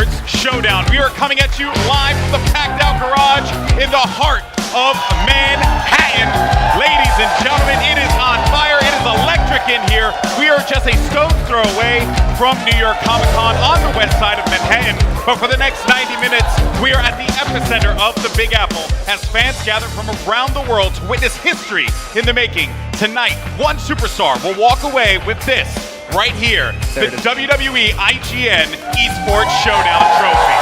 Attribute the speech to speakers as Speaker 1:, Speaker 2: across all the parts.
Speaker 1: eSports Showdown. We are coming at you live from the packed out garage in the heart of Manhattan. Ladies and gentlemen, it is on fire. It is electric in here. We are just a stone's throw away from New York Comic-Con on the west side of Manhattan. But for the next 90 minutes, we are at the epicenter of the Big Apple as fans gather from around the world to witness history in the making. Tonight, one superstar will walk away with this right here, the WWE IGN eSports Showdown Trophy.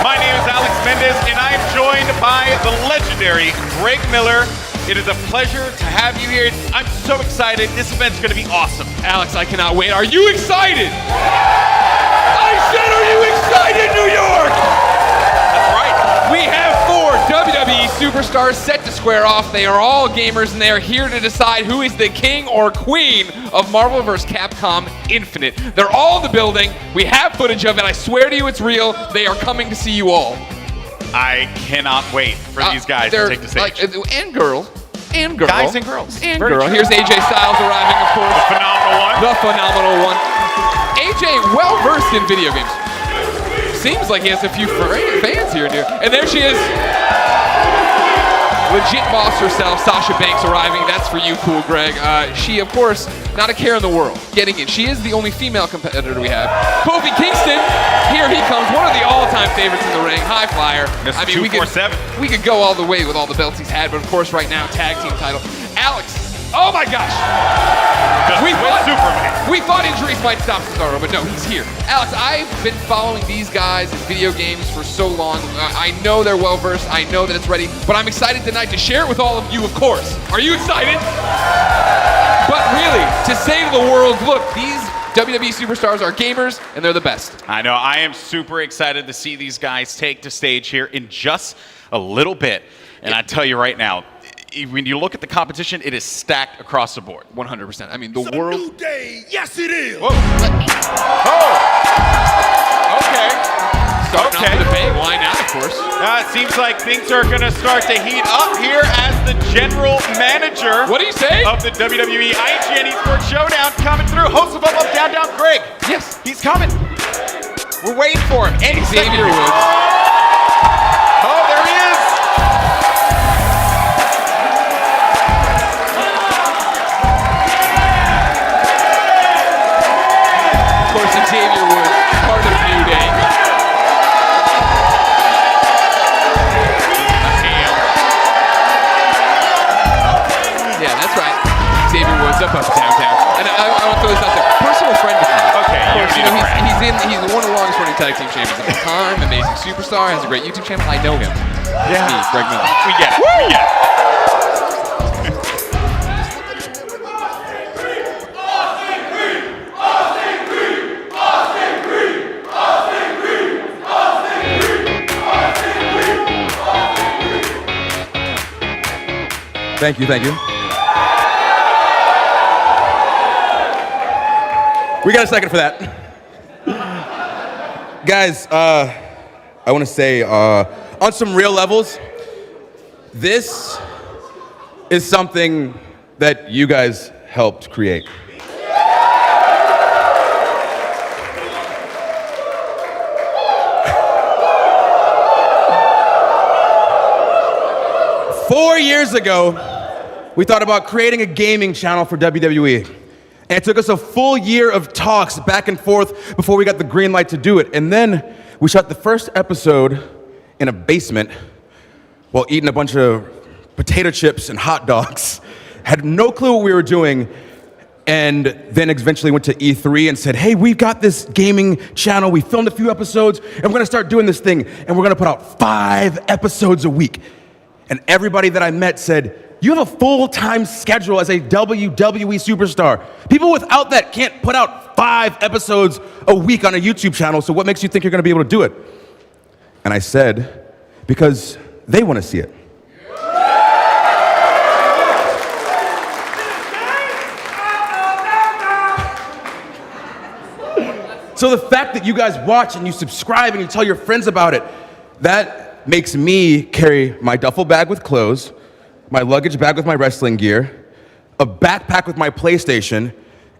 Speaker 1: My name is Alex Mendez, and I am joined by the legendary Greg Miller. It is a pleasure to have you here. I'm so excited. This event's going to be awesome.
Speaker 2: Alex, I cannot wait. Are you excited? I said, are you excited, New York?
Speaker 1: That's right.
Speaker 2: We have 4 WWE superstars set to square off. They are all gamers, and they are here to decide who is the king or queen of Marvel vs. Capcom Infinite. They're all in the building. We have footage of it. I swear to you it's real. They are coming to see you all.
Speaker 1: I cannot wait for these guys to take the stage.
Speaker 2: And girl.
Speaker 1: Guys and girls.
Speaker 2: And girl. Here's AJ Styles arriving, of course.
Speaker 1: The phenomenal one.
Speaker 2: The phenomenal one. AJ, well-versed in video games. Seems like he has a few fans here, dude. And there she is. Legit boss herself, Sasha Banks arriving. That's for you, cool Greg. She, of course, not a care in the world. Getting in. She is the only female competitor we have. Kofi Kingston, here he comes. One of the all-time favorites in the ring. High flyer.
Speaker 1: I mean,
Speaker 2: we could go all the way with all the belts he's had, but of course, right now, tag team title. Alex. Oh my gosh! We thought injuries might stop Cesaro, but no, he's here. Alex, I've been following these guys in video games for so long. I know they're well-versed. I know that it's ready, but I'm excited tonight to share it with all of you, of course. Are you excited? But really, to say to the world, look, these WWE superstars are gamers, and they're the best.
Speaker 1: I know. I am super excited to see these guys take the stage here in just a little bit. And I tell you right now, when you look at the competition, it is stacked across the board.
Speaker 2: 100%. I mean, the
Speaker 3: it's
Speaker 2: world.
Speaker 3: A new day. Yes, it is.
Speaker 1: Whoa. Oh. Okay.
Speaker 2: Starting off with a bang. Why not, of course?
Speaker 1: It seems like things are going to start to heat up here as the general manager.
Speaker 2: What do you say?
Speaker 1: Of the WWE IGN eSports Showdown coming through. Host of Up, Down, Down, Greg.
Speaker 2: Yes.
Speaker 1: He's coming. We're waiting for him. And
Speaker 2: Xavier Woods.
Speaker 1: Oh, there he is.
Speaker 2: Of course, Xavier Woods, part of New Day. Yeah, that's right. Xavier Woods, up, down, down. And I want to throw this out there. Personal friend of mine.
Speaker 1: Okay,
Speaker 2: of course,
Speaker 1: you know,
Speaker 2: he's one of the longest running tag team champions of all time. Amazing superstar, has a great YouTube channel. I know him.
Speaker 1: Yeah.
Speaker 2: Me, Greg Miller.
Speaker 1: We get it. We get it.
Speaker 4: Thank you, thank you. We got a second for that. Guys, I want to say, on some real levels, this is something that you guys helped create. Four years ago, we thought about creating a gaming channel for WWE. And it took us a full year of talks back and forth before we got the green light to do it. And then we shot the first episode in a basement while eating a bunch of potato chips and hot dogs. Had no clue what we were doing. And then eventually went to E3 and said, hey, we've got this gaming channel. We filmed a few episodes, and we're gonna start doing this thing. And we're gonna put out 5 episodes a week. And everybody that I met said, you have a full-time schedule as a WWE superstar. People without that can't put out 5 episodes a week on a YouTube channel, so what makes you think you're gonna be able to do it? And I said, because they wanna see it. So the fact that you guys watch and you subscribe and you tell your friends about it, that makes me carry my duffel bag with clothes, my luggage bag with my wrestling gear, a backpack with my PlayStation,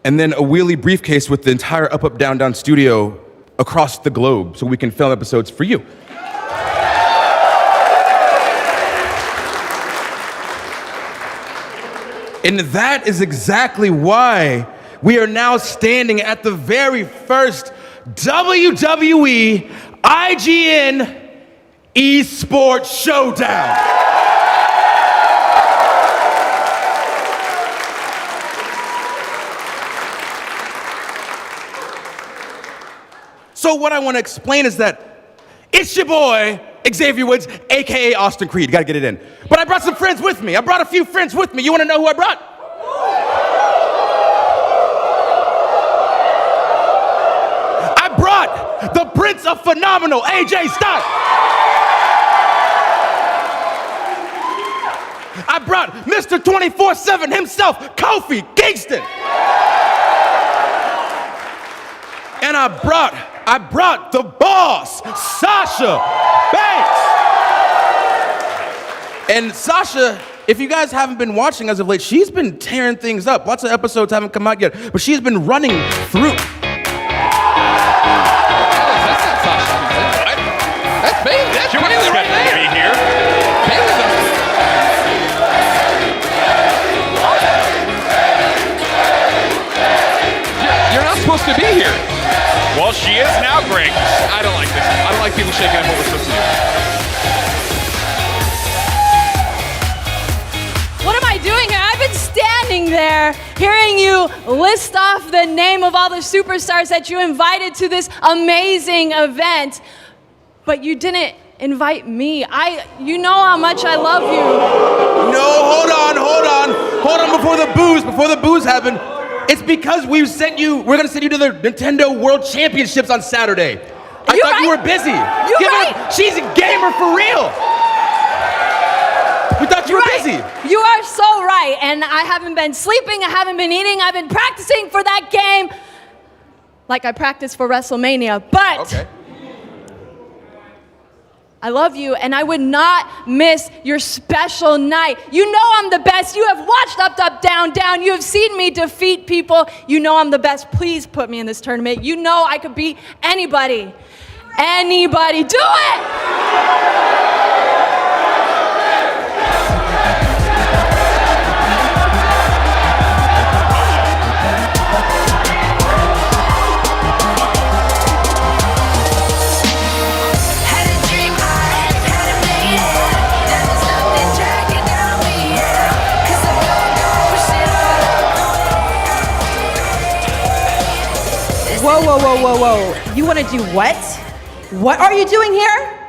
Speaker 4: and then a wheelie briefcase with the entire Up, Up, Down, Down studio across the globe so we can film episodes for you. And that is exactly why we are now standing at the very first WWE IGN eSports Showdown. So what I want to explain is that it's your boy, Xavier Woods, AKA Austin Creed. Gotta get it in. But I brought some friends with me. I brought a few friends with me. You want to know who I brought? I brought the Prince of Phenomenal, AJ Styles. I brought Mr. 24/7 himself, Kofi Kingston. And I brought the boss, Sasha Banks. And Sasha, if you guys haven't been watching as of late, she's been tearing things up. Lots of episodes haven't come out yet, but she's been running through.
Speaker 2: That's not Sasha. That's Bayley. That's Bayley right there.
Speaker 1: To be here.
Speaker 2: Bayley's up. You're not supposed to be here.
Speaker 1: Well, she is now, Greg.
Speaker 2: I don't like this. I don't like people shaking up what we're supposed to do.
Speaker 3: What am I doing here? I've been standing there hearing you list off the name of all the superstars that you invited to this amazing event, but you didn't invite me. You know how much I love you.
Speaker 4: No, hold on before the booze happened. It's because we're gonna send you to the Nintendo World Championships on Saturday. I thought you were busy. She's a gamer for real. We thought you were busy.
Speaker 3: You are so right, and I haven't been sleeping, I haven't been eating, I've been practicing for that game like I practiced for WrestleMania, but
Speaker 4: Okay.
Speaker 3: I love you, and I would not miss your special night. You know I'm the best. You have watched Up, Up, Down, Down. You have seen me defeat people. You know I'm the best. Please put me in this tournament. You know I could beat anybody. Anybody. Do it!
Speaker 5: Whoa. You want to do what? What are you doing here?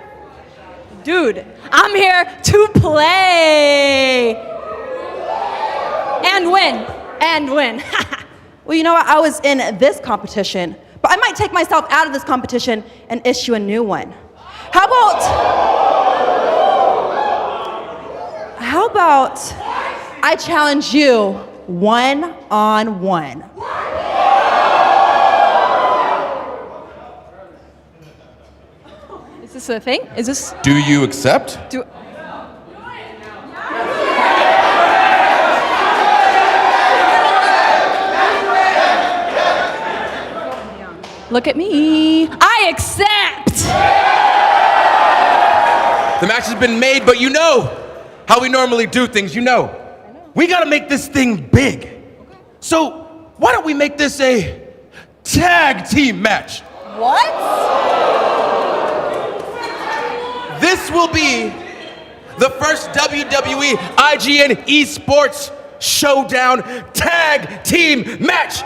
Speaker 3: Dude, I'm here to play. And win.
Speaker 5: Well, you know what? I was in this competition, but I might take myself out of this competition and issue a new one. How about I challenge you one-on-one?
Speaker 3: Is this a thing? Is this...
Speaker 4: Do you accept?
Speaker 3: Look at me. I accept.
Speaker 4: The match has been made, but you know how we normally do things, you know. We gotta make this thing big. So why don't we make this a tag team match?
Speaker 5: What?
Speaker 4: This will be the first WWE IGN eSports Showdown Tag Team Match.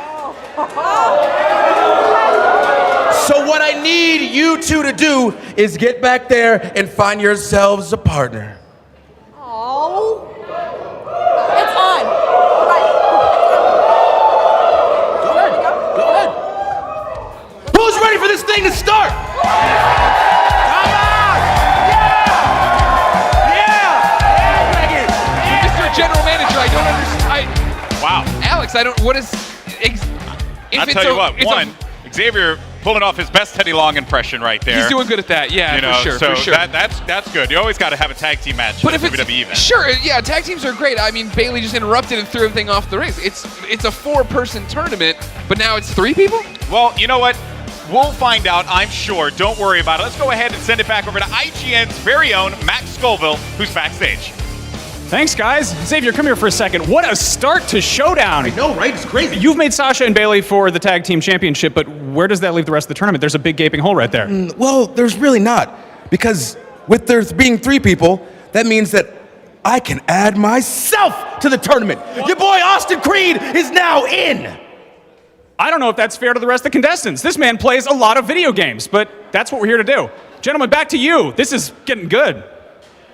Speaker 4: So what I need you two to do is get back there and find yourselves a partner.
Speaker 5: Oh. It's on.
Speaker 4: Go ahead. Who's ready for this thing to start?
Speaker 2: General manager, I don't understand.
Speaker 1: Wow.
Speaker 2: Alex, I don't. What is?
Speaker 1: I'll tell you what. Xavier pulling off his best Teddy Long impression right there.
Speaker 2: He's doing good at that. Yeah, for sure.
Speaker 1: That's good. You always got to have a tag team match.
Speaker 2: But
Speaker 1: in
Speaker 2: if
Speaker 1: a WWE event.
Speaker 2: Sure, yeah, tag teams are great. I mean, Bayley just interrupted and threw everything off the race. It's a 4-person tournament, but now it's 3 people.
Speaker 1: Well, you know what? We'll find out, I'm sure. Don't worry about it. Let's go ahead and send it back over to IGN's very own Max Scoville, who's backstage.
Speaker 6: Thanks, guys. Xavier, come here for a second. What a start to Showdown.
Speaker 4: I know, right? It's crazy.
Speaker 6: You've made Sasha and Bailey for the tag team championship, but where does that leave the rest of the tournament? There's a big gaping hole right there.
Speaker 4: Well, there's really not. Because with there being 3 people, that means that I can add myself to the tournament. Your boy Austin Creed is now in.
Speaker 6: I don't know if that's fair to the rest of the contestants. This man plays a lot of video games, but that's what we're here to do. Gentlemen, back to you. This is getting good.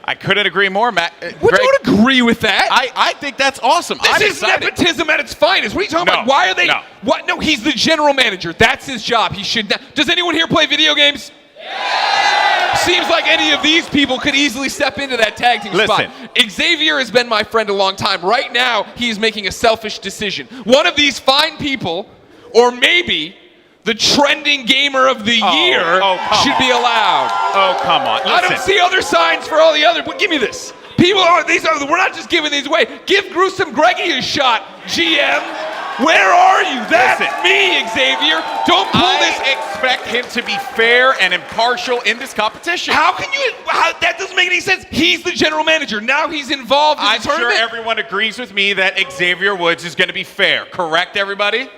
Speaker 1: I couldn't agree more, Matt.
Speaker 2: We
Speaker 1: Greg,
Speaker 2: don't agree with that.
Speaker 1: I think that's awesome.
Speaker 2: This
Speaker 1: I'm
Speaker 2: is
Speaker 1: excited.
Speaker 2: nepotism at its finest. What are you talking about? Why are they?
Speaker 1: No.
Speaker 2: What? No, he's the general manager. That's his job. He should not. Does anyone here play video games? Yeah! Seems like any of these people could easily step into that tag team spot. Xavier has been my friend a long time. Right now, he is making a selfish decision. One of these fine people, or maybe the trending gamer of the year, should be allowed.
Speaker 1: Oh, come on. Listen.
Speaker 2: I don't see other signs for all the other. But give me this. People are these are. We're not just giving these away. Give Gruesome Greggy a shot, GM. Where are you? That's me, Xavier. Don't pull this.
Speaker 1: I expect him to be fair and impartial in this competition.
Speaker 2: How can you? That doesn't make any sense. He's the general manager. Now he's involved in the tournament.
Speaker 1: I'm sure everyone agrees with me that Xavier Woods is going to be fair. Correct, everybody?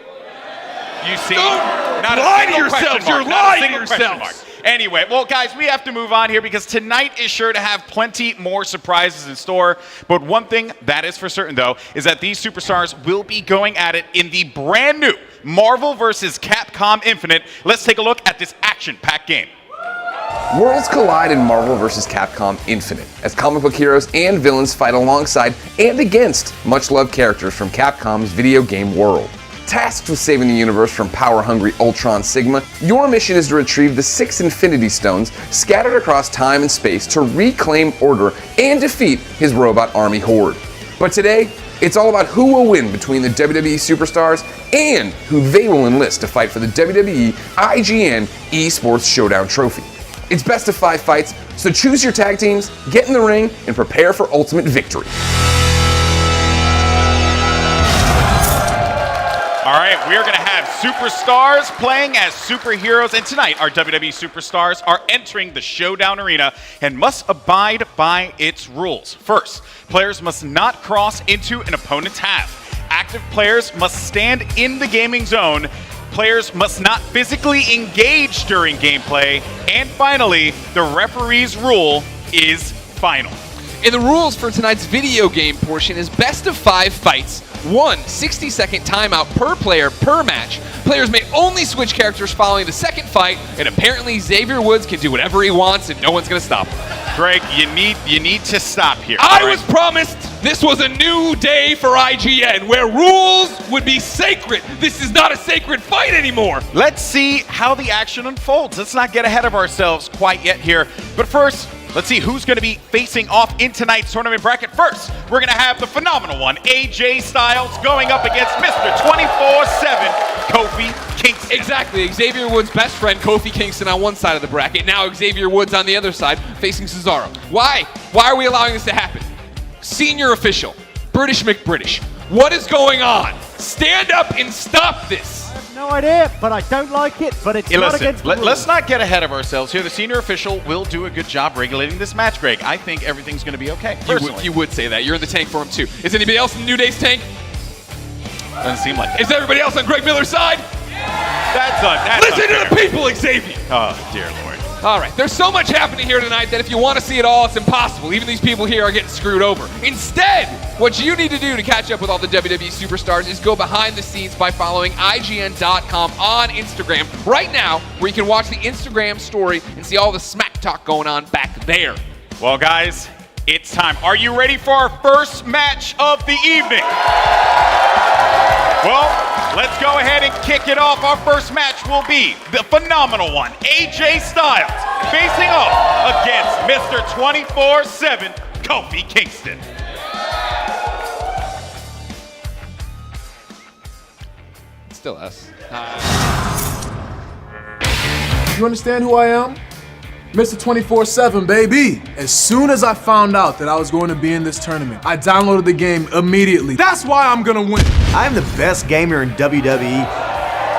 Speaker 1: You see?
Speaker 2: Don't lie to yourselves. You're lying to yourselves.
Speaker 1: Anyway, well, guys, we have to move on here because tonight is sure to have plenty more surprises in store. But one thing that is for certain, though, is that these superstars will be going at it in the brand new Marvel vs. Capcom Infinite. Let's take a look at this action-packed game.
Speaker 7: Worlds collide in Marvel vs. Capcom Infinite, as comic book heroes and villains fight alongside and against much-loved characters from Capcom's video game world. Tasked with saving the universe from power-hungry Ultron Sigma, your mission is to retrieve the 6 Infinity Stones scattered across time and space to reclaim Order and defeat his robot army horde. But today, it's all about who will win between the WWE superstars and who they will enlist to fight for the WWE IGN eSports Showdown Trophy. It's best of 5 fights, so choose your tag teams, get in the ring, and prepare for ultimate victory.
Speaker 1: All right, we are going to have superstars playing as superheroes, and tonight our WWE superstars are entering the Showdown Arena and must abide by its rules. First, players must not cross into an opponent's half. Active players must stand in the gaming zone. Players must not physically engage during gameplay. And finally, the referee's rule is final.
Speaker 2: And the rules for tonight's video game portion is best of 5 fights, 1 60-second timeout per player per match. Players may only switch characters following the second fight, and apparently Xavier Woods can do whatever he wants and no one's gonna stop him.
Speaker 1: Greg, you need to stop here.
Speaker 2: I was promised this was a new day for IGN, where rules would be sacred. This is not a sacred fight anymore.
Speaker 1: Let's see how the action unfolds. Let's not get ahead of ourselves quite yet here. But first, let's see who's going to be facing off in tonight's tournament bracket. First, we're going to have the phenomenal one, AJ Styles, going up against Mr. 24/7, Kofi Kingston.
Speaker 2: Exactly. Xavier Woods' best friend, Kofi Kingston, on one side of the bracket. Now Xavier Woods on the other side, facing Cesaro. Why? Why are we allowing this to happen? Senior official, British McBritish. What is going on? Stand up and stop this.
Speaker 8: No idea, but I don't like it, but it's not against the rules.
Speaker 1: Let's not get ahead of ourselves here. The senior official will do a good job regulating this match, Greg. I think everything's going to be okay, personally.
Speaker 2: You would say that. You're in the tank for him, too. Is anybody else in the New Day's tank?
Speaker 1: Doesn't seem like it.
Speaker 2: Is everybody else on Greg Miller's side? Listen to the people, Xavier.
Speaker 1: Oh, dear Lord.
Speaker 2: All right, there's so much happening here tonight that if you want to see it all, it's impossible. Even these people here are getting screwed over. Instead, what you need to do to catch up with all the WWE superstars is go behind the scenes by following IGN.com on Instagram right now, where you can watch the Instagram story and see all the smack talk going on back there.
Speaker 1: Well, guys, it's time. Are you ready for our first match of the evening? Well, let's go ahead and kick it off. Our first match will be the phenomenal one, AJ Styles, facing off against Mr. 24/7, Kofi Kingston.
Speaker 2: Still us.
Speaker 9: You understand who I am? Mr. 24/7, baby. As soon as I found out that I was going to be in this tournament, I downloaded the game immediately. That's why I'm gonna win.
Speaker 8: I'm the best gamer in WWE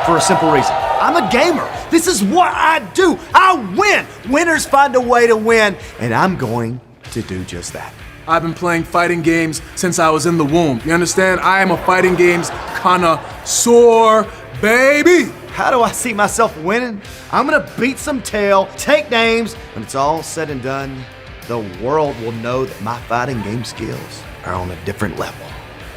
Speaker 8: for a simple reason. I'm a gamer.
Speaker 10: This is what I do. I win. Winners find a way to win, and I'm going to do just that.
Speaker 9: I've been playing fighting games since I was in the womb. You understand? I am a fighting games connoisseur, baby.
Speaker 10: How do I see myself winning? I'm gonna beat some tail, take names. When it's all said and done, the world will know that my fighting game skills are on a different level.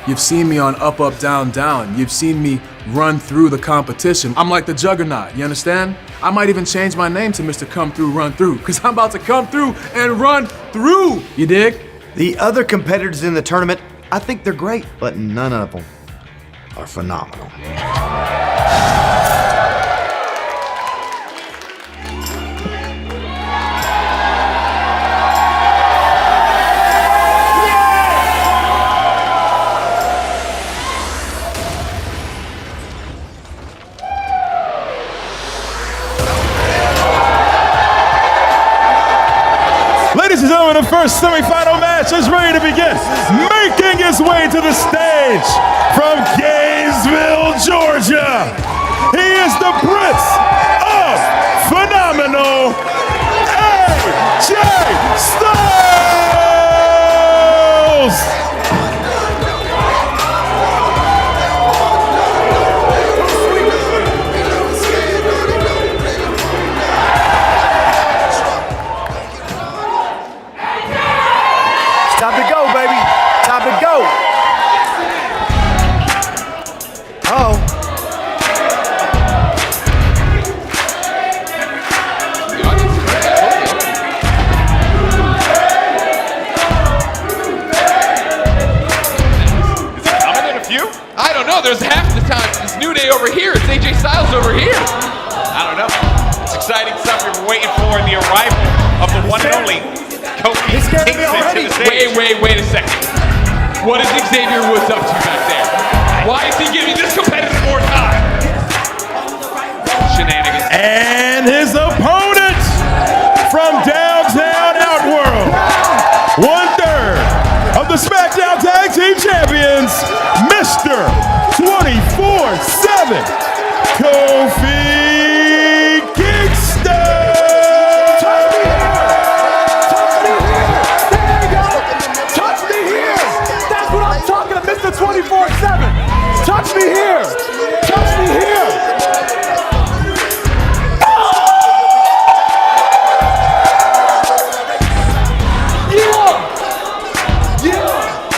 Speaker 9: You've seen me on Up, Up, Down, Down. You've seen me run through the competition. I'm like the juggernaut, you understand? I might even change my name to Mr. Come Through, Run Through, because I'm about to come through and run through. You dig?
Speaker 10: The other competitors in the tournament, I think they're great, but none of them are phenomenal.
Speaker 11: Ladies and gentlemen, the first semifinal match is ready to begin. Making his way to the stage from Gainesville, Georgia. He is the Prince of Phenomenal, AJ Styles.
Speaker 10: Time to go, baby. Time to go. Uh-oh.
Speaker 1: Is it coming in a few?
Speaker 2: I don't know. There's half the time it's New Day over here. It's AJ Styles over here.
Speaker 1: I don't know. It's exciting stuff we've been waiting for in the arrival of the one and only Kofi Kingston to the stage.
Speaker 2: Wait a second. What is Xavier Woods up to back there? Why is he giving this competitor more time? Shenanigans.
Speaker 11: And his opponent from downtown Outworld, 1/3 of the SmackDown Tag Team Champions, Mr. 24/7, Kofi Kingston.
Speaker 8: Mr. 24/7. Touch me here. Touch me here.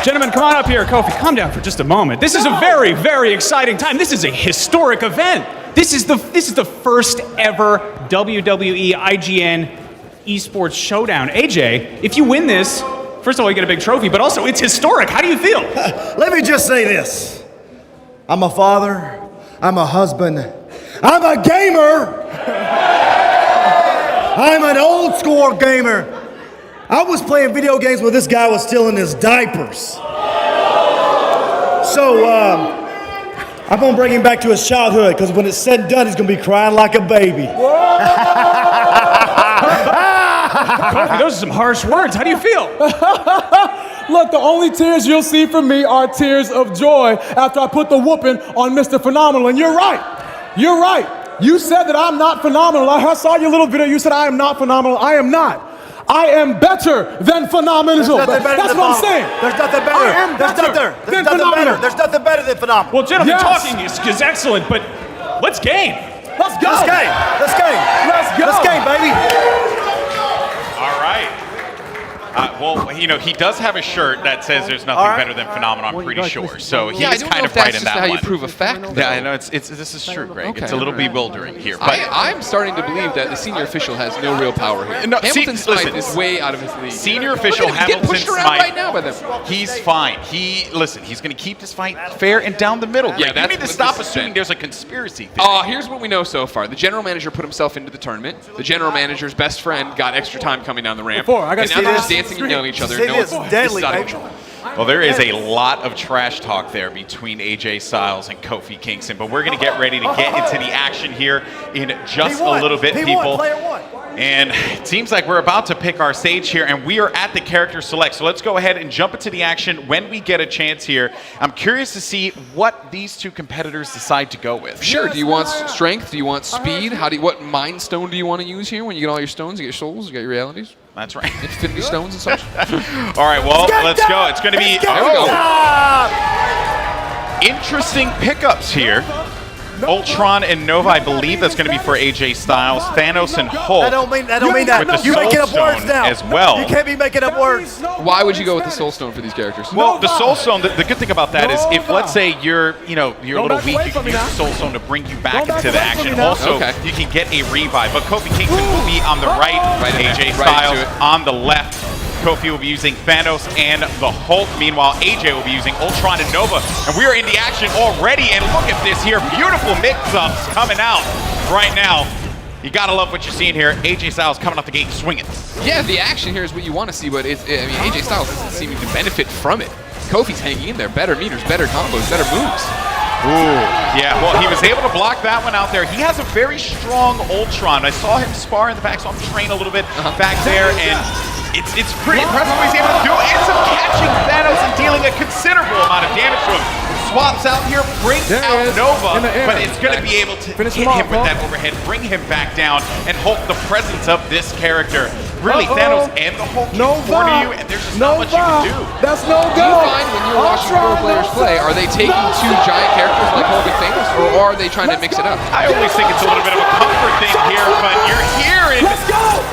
Speaker 6: Gentlemen, come on up here. Kofi, calm down for just a moment. This is a very, very exciting time. This is a historic event. This is the first ever WWE IGN eSports Showdown. AJ, if you win this, first of all, you get a big trophy, but also it's historic. How do you feel?
Speaker 10: Let me just say this. I'm a father. I'm a husband. I'm a gamer. I'm an old school gamer. I was playing video games when this guy was still in his diapers. So, I'm gonna bring him back to his childhood, because when it's said and done, he's gonna be crying like a baby.
Speaker 6: Kofi, those are some harsh words. How do you feel?
Speaker 8: Look, the only tears you'll see from me are tears of joy after I put the whooping on Mr. Phenomenal. And you're right. You're right. You said that I'm not phenomenal. I saw your little video. You said I am not phenomenal. I am not. I am better than phenomenal. That's what I'm saying.
Speaker 10: There's nothing better.
Speaker 8: I am better than phenomenal.
Speaker 10: There's nothing better than phenomenal.
Speaker 6: Well, gentlemen,
Speaker 8: Yes.
Speaker 6: talking is excellent, but let's game.
Speaker 8: Let's go.
Speaker 10: Let's game. Let's game.
Speaker 8: Let's go.
Speaker 10: Let's game, baby.
Speaker 1: All right. Well, you know, he does have a shirt that says there's nothing better than phenomenal, I'm pretty sure. So he's
Speaker 2: Yeah, I don't
Speaker 1: kind
Speaker 2: know
Speaker 1: of
Speaker 2: if that's
Speaker 1: right in
Speaker 2: just
Speaker 1: that
Speaker 2: how you
Speaker 1: one.
Speaker 2: prove a fact.
Speaker 1: Yeah, I know. This is true, Greg.
Speaker 2: Okay,
Speaker 1: It's a little
Speaker 2: alright.
Speaker 1: bewildering here. But
Speaker 2: I'm starting to believe that the senior official has no real power here.
Speaker 1: No,
Speaker 2: Hamilton
Speaker 1: see,
Speaker 2: Smythe
Speaker 1: listen,
Speaker 2: is way out of his league.
Speaker 1: senior official
Speaker 2: Look at him, he's
Speaker 1: Hamilton
Speaker 2: getting pushed around
Speaker 1: Smythe,
Speaker 2: right now by them.
Speaker 1: he's fine. He's going to keep this fight fair and down the middle.
Speaker 2: Yeah,
Speaker 1: Greg. You
Speaker 2: that's
Speaker 1: need to
Speaker 2: what
Speaker 1: stop
Speaker 2: this has
Speaker 1: assuming
Speaker 2: been.
Speaker 1: there's a conspiracy theory.
Speaker 2: Here's what we know so far. The general manager put himself into the tournament. The general manager's best friend got extra time coming down the ramp.
Speaker 8: Before, I gotta
Speaker 2: and now
Speaker 8: see
Speaker 2: they're
Speaker 8: this.
Speaker 2: just dancing and yelling at each other.
Speaker 10: See
Speaker 2: No
Speaker 10: this.
Speaker 2: one's-
Speaker 10: Deadly,
Speaker 2: this is out of
Speaker 10: baby.
Speaker 2: control.
Speaker 1: Well, there is a lot of trash talk there between AJ Styles and Kofi Kingston, but we're going to get ready to get into the action here in just a little bit,
Speaker 10: He
Speaker 1: people.
Speaker 10: won. Player one.
Speaker 1: And it seems like we're about to pick our stage here, and we are at the character select. So let's go ahead and jump into the action when we get a chance here. I'm curious to see what these two competitors decide to go with.
Speaker 2: Sure. Do you want strength? Do you want speed? What mind stone do you want to use here? When you get all your stones, you get your souls, you get your realities.
Speaker 1: That's right.
Speaker 2: Infinity stones and such.
Speaker 1: All right, well, let's go. It's going to be interesting pickups here. Ultron and Nova, I believe that's going to be for AJ Styles. Thanos and Hulk.
Speaker 10: That don't mean that.
Speaker 1: With the
Speaker 10: You making up
Speaker 1: Soul
Speaker 10: words
Speaker 1: Stone
Speaker 10: now.
Speaker 1: as well.
Speaker 10: You can't be making up words.
Speaker 2: Why would you go with the Soul Stone for these characters?
Speaker 1: Well, the Soul Stone, the good thing about that is if, let's say, you're a little weak, you can use the Soul Stone to bring you back into the action. Also, you can get a revive. But Kofi Kingston will be on the right, AJ Styles on the left. Kofi will be using Thanos and the Hulk. Meanwhile, AJ will be using Ultron and Nova. And we are in the action already. And look at this here. Beautiful mix-ups coming out right now. You gotta love what you're seeing here. AJ Styles coming off the gate swinging.
Speaker 2: Yeah, the action here is what you want to see, but AJ Styles doesn't seem to benefit from it. Kofi's hanging in there. Better meters, better combos, better moves.
Speaker 1: Ooh, yeah, well, he was able to block that one out there. He has a very strong Ultron. I saw him spar in the back, saw him train a little bit back there, and it's pretty impressive what he's able to do. Ends up catching Thanos and dealing a considerable amount of damage to him. Swaps out here, brings out Nova, but it's going to be able to hit him with that overhead, bring him back down, and Hulk the presence of this character. Really, Thanos and the Hulk corner you, and there's just not much you can do.
Speaker 8: That's no go.
Speaker 2: Do you find when you're watching pro players play, are they taking two giant characters like Hulk and Thanos, or are they trying to mix it up?
Speaker 1: I always think it's a little bit of a comfort thing here, but you're hearing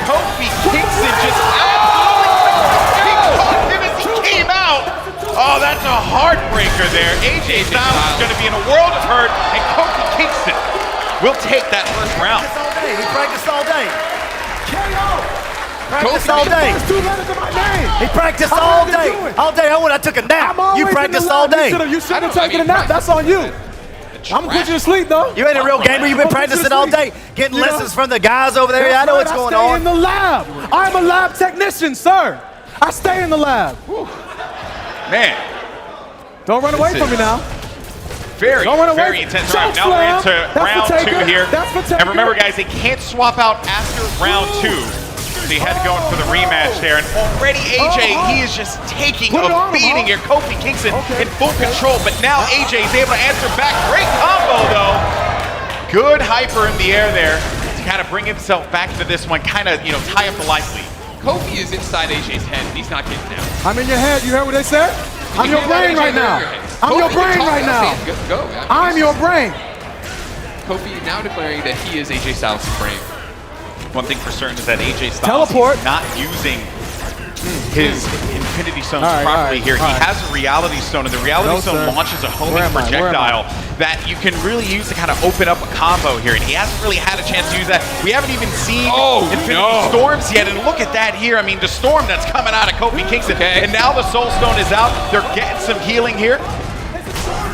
Speaker 1: Kofi Kingston just absolutely caught him as he came out. Oh, that's a heartbreaker there. AJ Styles is going to be in a world of hurt, and Kofi Kingston will take that first round.
Speaker 10: He practiced all day. Practiced all day. He practiced all day. All day. I took a nap. You practiced all day.
Speaker 8: You should have taken a nap. That's on you. I'm gonna put you to sleep though.
Speaker 10: You ain't a real gamer. You've been practicing all day, getting lessons from the guys over there. I know what's going on.
Speaker 8: I stay in the lab. I'm a lab technician, sir. I stay in the lab.
Speaker 1: Man.
Speaker 8: Don't run away from me now.
Speaker 1: Very intense round. Now we're into round two here. And remember, guys, they can't swap out after round two. So he had to go in for the rematch there. And already AJ, he is just taking a beating here. Kofi Kingston in full control. But now AJ is able to answer back. Great combo, though. Good hyper in the air there to kind of bring himself back into this one. Kind of, tie up the life lead.
Speaker 2: Kofi is inside AJ's head, and he's not getting down.
Speaker 8: I'm in your head. You heard what they said? I'm your brain right now. I'm your brain right now. I'm your brain.
Speaker 2: Kofi now declaring that he is AJ Styles' brain.
Speaker 1: One thing for certain is that AJ Styles is not using his Infinity Stones properly here. He has a Reality Stone, and the Reality Stone launches a homing projectile that you can really use to kind of open up a combo here, and he hasn't really had a chance to use that. We haven't even seen Infinity Storms yet, and look at that here. I mean, the storm that's coming out of Kofi Kingston, and now the Soul Stone is out. They're getting some healing here.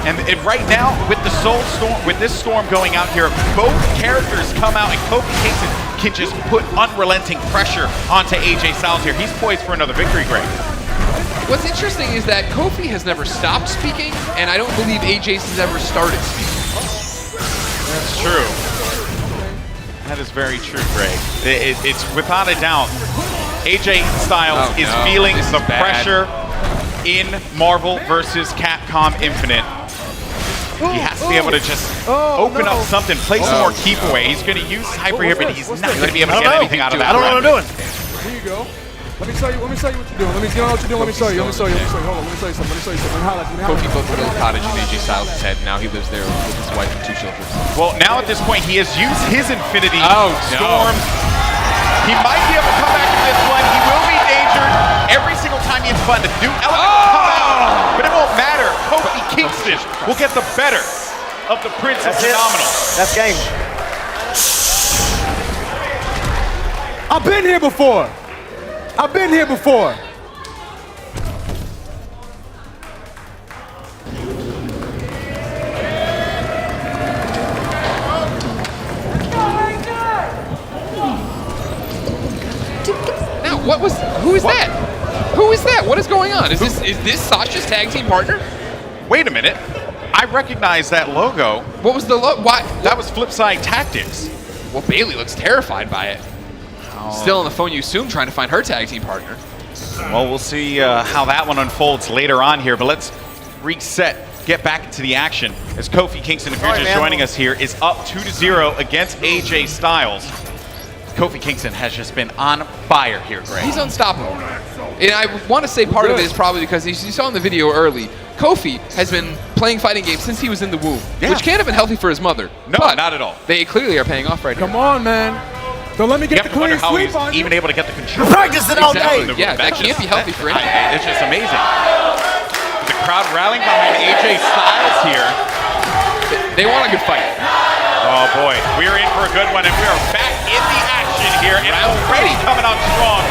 Speaker 1: And right now, with the Soul Storm, with this storm going out here, both characters come out, and Kofi Kingston can just put unrelenting pressure onto AJ Styles here. He's poised for another victory, Greg.
Speaker 2: What's interesting is that Kofi has never stopped speaking, and I don't believe AJ has ever started speaking.
Speaker 1: That's true. That is very true, Greg. It's without a doubt, AJ Styles is feeling the pressure in Marvel versus Capcom Infinite. He has to be able to just open up something, play some more keep away. He's going to use hyper here, but he's not going to be able to get anything out of that.
Speaker 10: I don't know what I'm doing.
Speaker 8: Here you go. Let me show you what you're doing. Let me know what you're doing. Let me show you. Hold on. Let me show you something.
Speaker 2: Kofi built a little cottage in AJ Styles' head. Now he lives there with his wife and 2 children.
Speaker 1: Well, now at this point, he has used his Infinity Storm. He might be able to come back to this one. He will be endangered every single time he hits button. The Duke Element will come out, but it won't matter. Kofi Kingston will get the better of the Prince of Phenomenal.
Speaker 10: That's game.
Speaker 8: I've been here before.
Speaker 2: Now, who is that? Who is that? What is going on? Is this Sasha's tag team partner?
Speaker 1: Wait a minute. I recognize that logo.
Speaker 2: What was the logo? Why?
Speaker 1: That was Flipside Tactics.
Speaker 2: Well, Bayley looks terrified by it. Still on the phone, you assume, trying to find her tag team partner.
Speaker 1: Well, we'll see how that one unfolds later on here, but let's reset, get back into the action as Kofi Kingston, if you're just joining us here, is up 2-0 against AJ Styles. Kofi Kingston has just been on fire here, Greg.
Speaker 2: He's unstoppable. And I want to say part of it is probably because you saw in the video early, Kofi has been playing fighting games since he was in the womb, which can't have been healthy for his mother.
Speaker 1: No,
Speaker 2: but
Speaker 1: not at all.
Speaker 2: They clearly are paying off right now.
Speaker 8: Come on, man. Don't let me get the clean
Speaker 1: how
Speaker 8: sweep
Speaker 1: he's
Speaker 8: on you.
Speaker 1: even able to get the control.
Speaker 10: Practicing all day.
Speaker 2: Yeah, that can't be healthy for anyone.
Speaker 1: It's just amazing. The crowd rallying behind AJ Styles here.
Speaker 2: They want a good fight.
Speaker 1: Oh boy, we're in for a good one, and we are back in the action here, and already coming out strong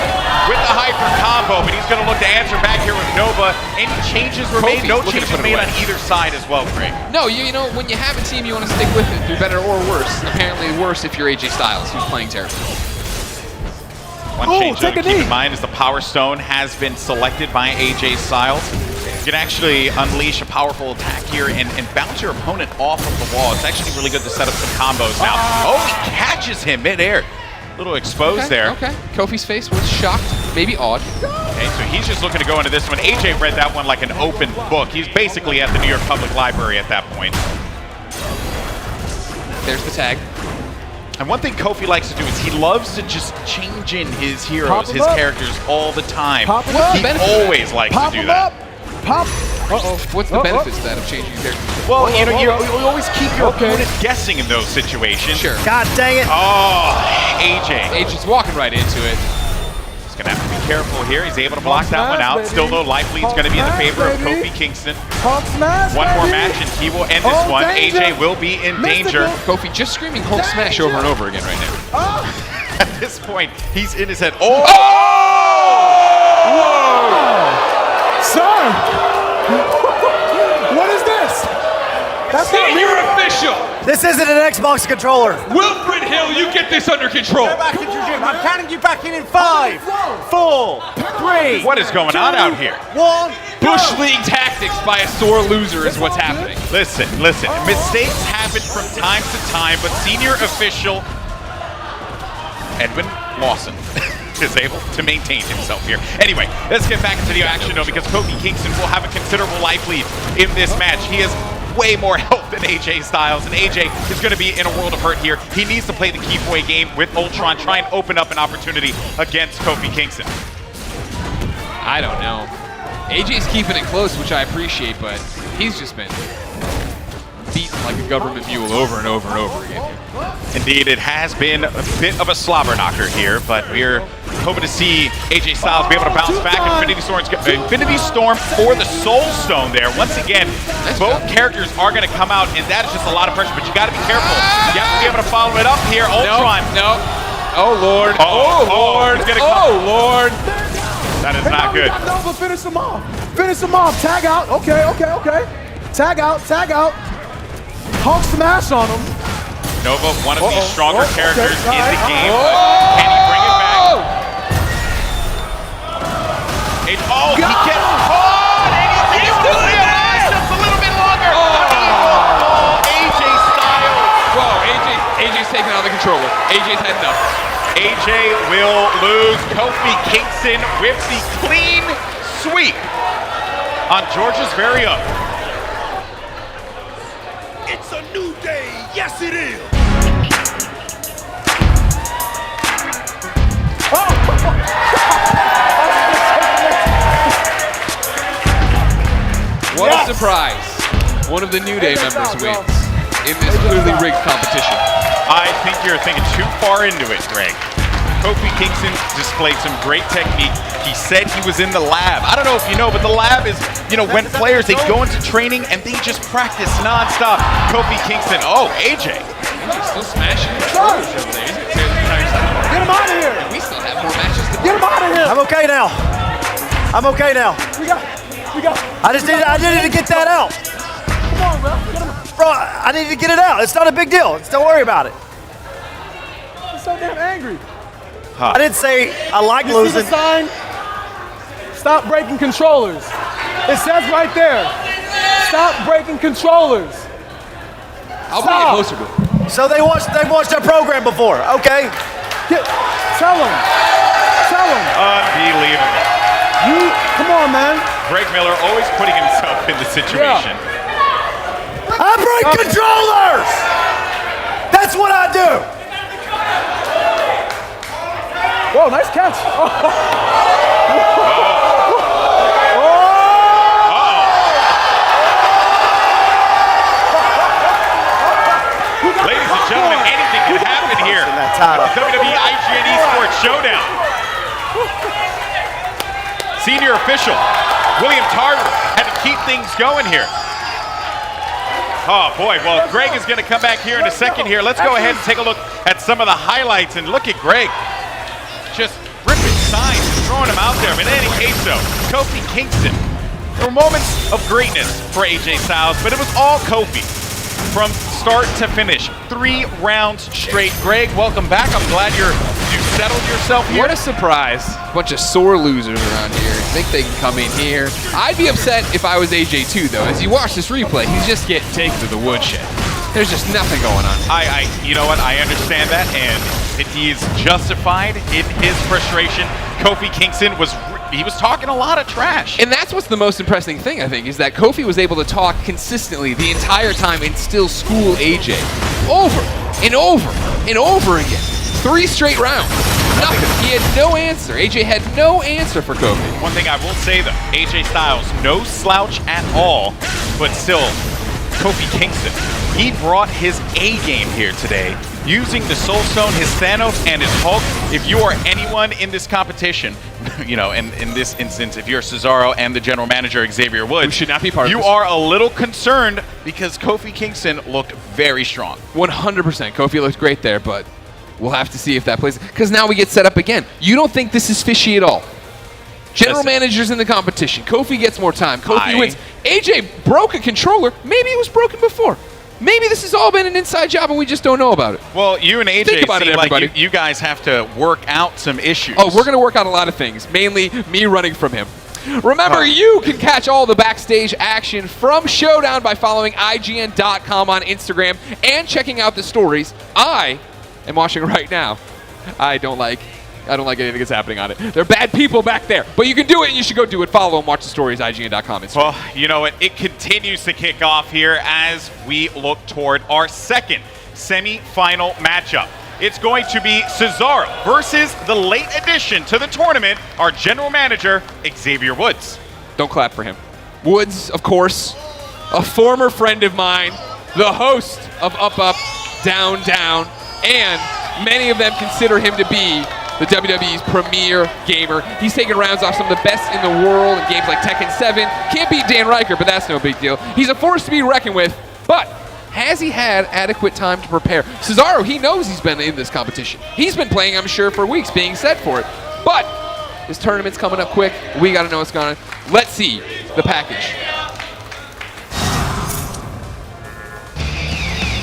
Speaker 1: with the hyper combo, but he's going to look to answer back here with Nova. Any changes were made? No changes made on either side as well, Greg.
Speaker 2: No, you know, when you have a team, you want to stick with it through better or worse. Apparently worse if you're AJ Styles, who's playing terribly.
Speaker 1: One change to keep in mind is the Power Stone has been selected by AJ Styles. You can actually unleash a powerful attack here and bounce your opponent off of the wall. It's actually really good to set up some combos now. Oh, he catches him midair. A little exposed there.
Speaker 2: Okay, Kofi's face was shocked, maybe awed.
Speaker 1: Okay, so he's just looking to go into this one. AJ read that one like an open book. He's basically at the New York Public Library at that point.
Speaker 2: There's the tag.
Speaker 1: And one thing Kofi likes to do is he loves to just change in his heroes, his characters all the time. He always likes to do that.
Speaker 8: Pop.
Speaker 2: What's the benefits of that of changing your character?
Speaker 1: Well, you know, you always keep your opponent guessing in those situations.
Speaker 2: Sure.
Speaker 10: God dang it.
Speaker 1: Oh, AJ.
Speaker 2: AJ's walking right into it.
Speaker 1: He's going to have to be careful here. He's able to block that one out. Still, though, life lead's going to be in the favor of Kofi Kingston. One more match, and he will end this one. AJ will be in danger.
Speaker 2: Kofi just screaming Hulk smash over and over again right now.
Speaker 1: At this point, he's in his head. Oh!
Speaker 8: Whoa! Son! What is this? That's
Speaker 2: Senior official!
Speaker 10: This isn't an Xbox controller.
Speaker 2: Wilfred Hill, you get this under control.
Speaker 10: Back into your gym. I'm counting you back in 5, 4, 3.
Speaker 1: What is going on out here?
Speaker 10: 1.
Speaker 2: Bush League tactics by a sore loser is what's happening.
Speaker 1: Listen. Mistakes happen from time to time, but senior official Edwin Lawson is able to maintain himself here. Anyway, let's get back into the action though, because Kofi Kingston will have a considerable life lead in this match. He has way more health than AJ Styles, and AJ is going to be in a world of hurt here. He needs to play the keep away game with Ultron, try and open up an opportunity against Kofi Kingston.
Speaker 2: I don't know. AJ's keeping it close, which I appreciate, but he's just been beaten like a government mule over and over and over again.
Speaker 1: Indeed, it has been a bit of a slobber knocker here, but we're hoping to see AJ Styles be able to bounce back. Infinity Storm for the Soul Stone there. Once again, both characters are going to come out, and that is just a lot of pressure, but you got to be careful. You have to be able to follow it up here. Ultron.
Speaker 2: No. Oh, Lord. Oh, Lord. Oh, Lord.
Speaker 1: That is not good.
Speaker 8: Nova, finish him off. Finish him off. Tag out. Okay. Tag out. Hulk smash on him.
Speaker 1: Nova, one of the stronger characters in the game. Can he bring it back? He gets caught, and he's still in there. Just a little bit longer. AJ Styles.
Speaker 2: Whoa, AJ's taking out the controller. AJ's had enough.
Speaker 1: AJ will lose. Kofi Kingston with the clean sweep on Georgia's very own.
Speaker 11: It's a new day. Yes, it is.
Speaker 2: What a surprise. One of the New Day members wins in this clearly rigged competition.
Speaker 1: I think you're thinking too far into it, Greg. Kofi Kingston displayed some great technique. He said he was in the lab. I don't know if you know, but the lab is, when players, they go into training and they just practice nonstop. Kofi Kingston, AJ.
Speaker 2: AJ's still smashing the controllers over there. He's going to tear the entire side.
Speaker 8: Get him out of here.
Speaker 2: And we still have more matches to
Speaker 8: Get him out of here.
Speaker 10: I'm okay now.
Speaker 8: We got.
Speaker 10: I needed to get that out.
Speaker 8: Come on, bro. Get him.
Speaker 10: Bro, I needed to get it out. It's not a big deal. Don't worry about it.
Speaker 8: I'm so damn angry.
Speaker 10: I didn't say I like losing.
Speaker 8: See the sign? Stop breaking controllers. It says right there. Stop breaking controllers.
Speaker 2: I'll bring it closer to him.
Speaker 10: So they watched our program before. Okay.
Speaker 8: Tell him. Tell him.
Speaker 1: Unbelievable.
Speaker 8: Come on, man.
Speaker 1: Greg Miller always putting himself in the situation.
Speaker 10: I break controllers! That's what I do!
Speaker 8: Whoa, nice catch.
Speaker 1: Ladies and gentlemen, anything can happen here at the WWE IGN eSports Showdown. Senior official William Tarver had to keep things going here. Oh boy, well Greg is going to come back here in a second here. Let's go ahead and take a look at some of the highlights, and look at Greg just ripping signs and throwing them out there. But in any case though, Kofi Kingston, there were moments of greatness for AJ Styles, but it was all Kofi from start to finish. 3 rounds straight. Greg, welcome back. I'm glad you settled yourself here.
Speaker 2: What a surprise. Bunch of sore losers around here. Think they can come in here. I'd be upset if I was AJ too, though. As you watch this replay, he's just getting taken to the woodshed. There's just nothing going on.
Speaker 1: You know what? I understand that, and he's justified in his frustration. Kofi Kingston was talking a lot of trash.
Speaker 2: And that's what's the most impressive thing, I think, is that Kofi was able to talk consistently the entire time and still school AJ over and over and over again. 3 straight rounds. Nothing. He had no answer. AJ had no answer for Kofi.
Speaker 1: One thing I will say, though, AJ Styles, no slouch at all, but still, Kofi Kingston, he brought his A game here today, using the Soul Stone, his Thanos, and his Hulk. If you are anyone in this competition, you know, in this instance, if you're Cesaro and the general manager, Xavier Woods,
Speaker 2: who should not be part of
Speaker 1: this. You are a little concerned because Kofi Kingston looked very strong.
Speaker 2: 100%. Kofi looked great there, but we'll have to see if that plays. Because now we get set up again. You don't think this is fishy at all. General managers in the competition. Kofi gets more time. Kofi wins. AJ broke a controller. Maybe it was broken before. Maybe this has all been an inside job and we just don't know about it.
Speaker 1: Well, you and AJ
Speaker 2: Think about
Speaker 1: seem
Speaker 2: it, everybody.
Speaker 1: like you guys have to work out some issues.
Speaker 2: Oh, we're going to work out a lot of things, mainly me running from him. Remember, you can catch all the backstage action from Showdown by following IGN.com on Instagram and checking out the stories I am watching right now. I don't like anything that's happening on it. They're bad people back there, but you can do it and you should go do it. Follow and watch the stories, IGN.com.
Speaker 1: Well, you know what? It continues to kick off here as we look toward our second semi-final matchup. It's going to be Cesaro versus the late addition to the tournament, our general manager, Xavier Woods.
Speaker 2: Don't clap for him. Woods, of course, a former friend of mine, the host of Up Up, Down Down, and many of them consider him to be the WWE's premier gamer. He's taken rounds off some of the best in the world in games like Tekken 7. Can't beat Dan Riker, but that's no big deal. He's a force to be reckoned with, but has he had adequate time to prepare? Cesaro, he knows he's been in this competition. He's been playing, I'm sure, for weeks, being set for it. But this tournament's coming up quick. We got to know what's going on. Let's see the package.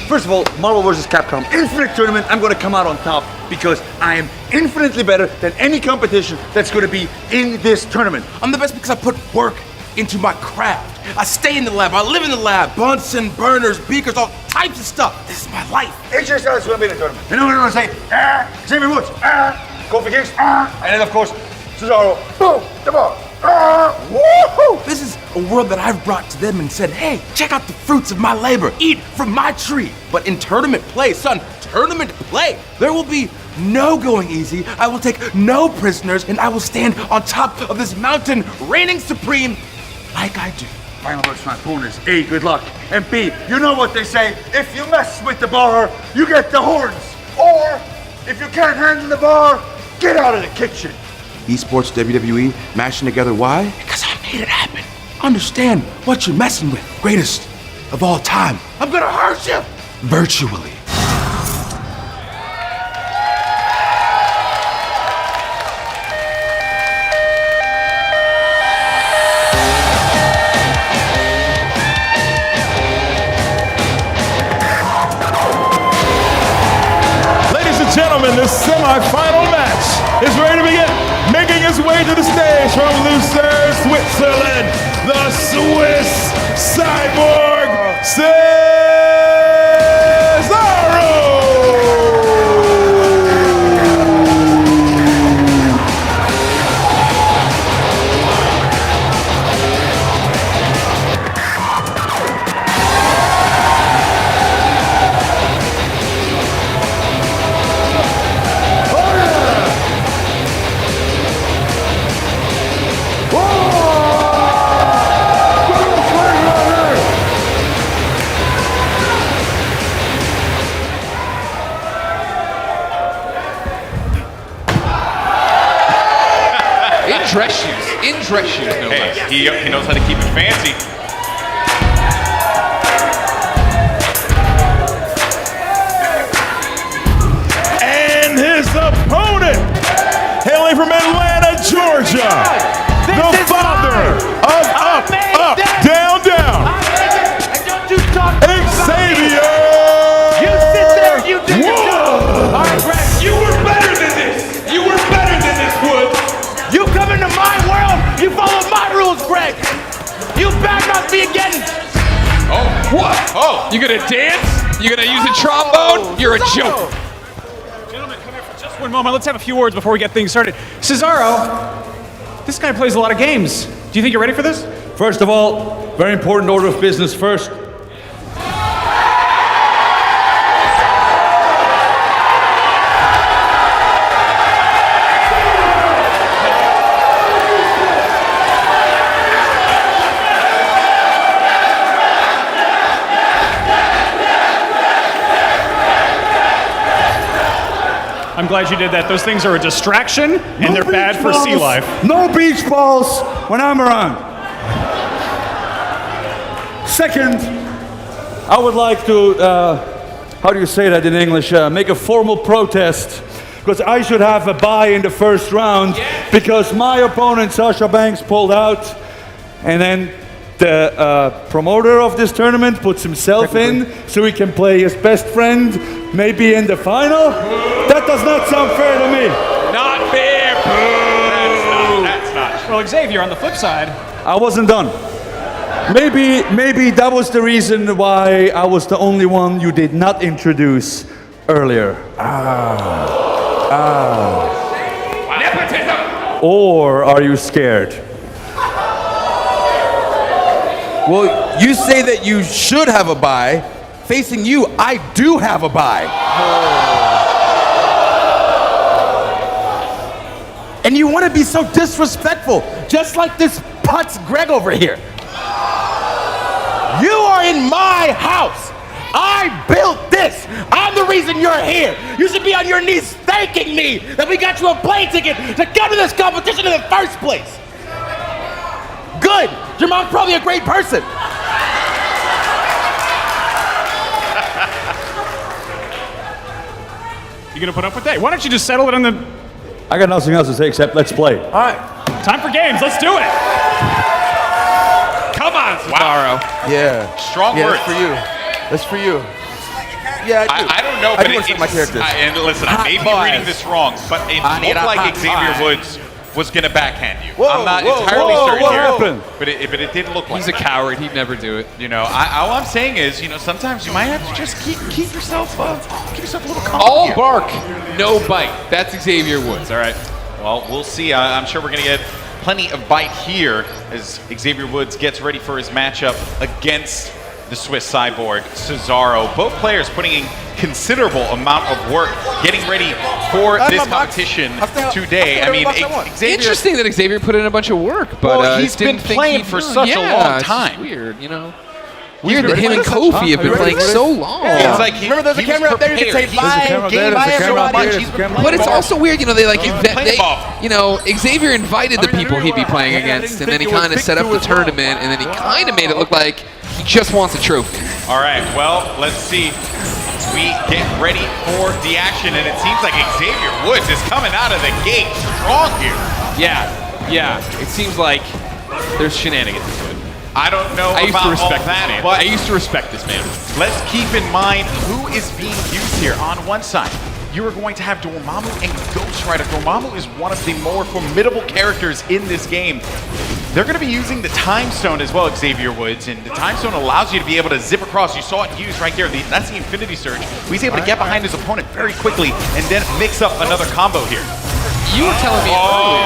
Speaker 12: First of all, Marvel vs. Capcom Infinite Tournament, I'm going to come out on top because I am infinitely better than any competition that's going to be in this tournament.
Speaker 13: I'm the best because I put work into my craft. I stay in the lab, I live in the lab. Bunsen, burners, beakers, all types of stuff. This is my life.
Speaker 12: AJ Styles is going to be in the tournament. And I'm going to say, Xavier Woods, Kofi Kingston, and then of course, Cesaro, boom, come on.
Speaker 13: Woohoo! This is a world that I've brought to them and said, hey, check out the fruits of my labor. Eat from my tree. But in tournament play, son, tournament play, there will be no going easy. I will take no prisoners, and I will stand on top of this mountain, reigning supreme like I do.
Speaker 12: Final words from my opponent is A, good luck, and B, you know what they say, if you mess with the bar, you get the horns. Or, if you can't handle the bar, get out of the kitchen.
Speaker 10: eSports, WWE, mashing together, why?
Speaker 13: Because I made it happen. Understand what you're messing with. Greatest of all time. I'm gonna hurt you. Virtually.
Speaker 11: Ladies and gentlemen, this semi-final match is ready to begin. Making his way to the stage from Lucerne, Switzerland, the Swiss Cyborg, Cesaro!
Speaker 2: dress shoes. In dress shoes, no less.
Speaker 1: Hey, he knows how to keep it fancy.
Speaker 11: And his opponent, hailing from Atlanta, Georgia, the father of Up, Down, Down, Xavier Woods.
Speaker 12: All right, Greg, you were better than this. You were better than this, Woods. You come into my world, you follow my rules, Greg. You badmouth me again.
Speaker 2: Oh, what? Oh, you gonna dance? You gonna use a trombone? You're a joke.
Speaker 6: Gentlemen, come here for just one moment. Let's have a few words before we get things started. Cesaro, this guy plays a lot of games. Do you think you're ready for this?
Speaker 11: First of all, very important order of business first.
Speaker 6: I'm glad you did that. Those things are a distraction, and they're bad for sea life.
Speaker 11: No beach balls when I'm around. Second, I would like to, how do you say that in English? Make a formal protest. Because I should have a bye in the first round because my opponent, Sasha Banks, pulled out. And then the promoter of this tournament puts himself in so he can play his best friend, maybe in the final. That does not sound fair to me.
Speaker 1: Not fair. Boo. That's not.
Speaker 6: Well, Xavier, on the flip side,
Speaker 11: I wasn't done. Maybe that was the reason why I was the only one you did not introduce earlier.
Speaker 2: Nepotism.
Speaker 11: Or are you scared?
Speaker 4: Well, you say that you should have a bye. Facing you, I do have a bye. And you want to be so disrespectful, just like this putz Greg over here. You are in my house. I built this. I'm the reason you're here. You should be on your knees thanking me that we got you a plane ticket to come to this competition in the first place. Good. Your mom's probably a great person.
Speaker 6: you gonna put up with that? Why don't you just settle it on the...
Speaker 11: I got nothing else to say except let's play.
Speaker 6: All right, time for games. Let's do it.
Speaker 1: Come on, Cesaro.
Speaker 4: Yeah.
Speaker 1: Strong
Speaker 4: Yeah,
Speaker 1: words.
Speaker 4: that's for you. That's for you. Yeah, I do.
Speaker 1: I don't know,
Speaker 4: I
Speaker 1: but
Speaker 4: do want to my characters.
Speaker 1: And listen, I may be reading this wrong, but it looked like Xavier Woods was going to backhand you. I'm not entirely certain
Speaker 11: what
Speaker 1: here,
Speaker 11: happened?
Speaker 1: but it didn't look like
Speaker 2: He's a coward. He'd never do it.
Speaker 1: You know, all I'm saying is, you know, sometimes you might have to just keep yourself a little calm.
Speaker 2: All
Speaker 1: here.
Speaker 2: bark, no bite. That's Xavier Woods. All right.
Speaker 1: Well, we'll see. I'm sure we're going to get plenty of bite here as Xavier Woods gets ready for his matchup against the Swiss cyborg, Cesaro. Both players putting in considerable amount of work getting ready for this competition today. I mean, Xavier...
Speaker 2: Interesting that Xavier put in a bunch of work, but
Speaker 1: Well, he's been
Speaker 2: didn't think
Speaker 1: playing
Speaker 2: he'd
Speaker 1: for
Speaker 2: do it.
Speaker 1: such a long
Speaker 2: it's
Speaker 1: time.
Speaker 2: just weird, you know. Weird that him and Kofi have
Speaker 4: Are you
Speaker 2: been
Speaker 4: ready
Speaker 2: playing
Speaker 4: for this?
Speaker 2: so long.
Speaker 1: It's like
Speaker 4: Remember, there's a camera up there. You can say bye, game, bye, everybody.
Speaker 2: But it's also weird, you know, they like,
Speaker 1: playing ball.
Speaker 2: you know, Xavier invited the people he'd be playing against, and then he kind of set up the tournament, and then he kind of made it look like he just wants a trophy.
Speaker 1: All right, well, let's see. We get ready for the action, and it seems like Xavier Woods is coming out of the gate strong here.
Speaker 2: Yeah. It seems like there's shenanigans to it.
Speaker 1: I don't know
Speaker 2: I used
Speaker 1: about
Speaker 2: to respect
Speaker 1: all that,
Speaker 2: this man.
Speaker 1: but
Speaker 2: I used to respect this man.
Speaker 1: let's keep in mind who is being used here. On one side, you are going to have Dormammu and Ghost Rider. Dormammu is one of the more formidable characters in this game. They're going to be using the Time Stone as well, Xavier Woods, and the Time Stone allows you to be able to zip across. You saw it used right there. That's the Infinity Surge. He's able to get behind his opponent very quickly and then mix up another combo here.
Speaker 2: You were telling me earlier.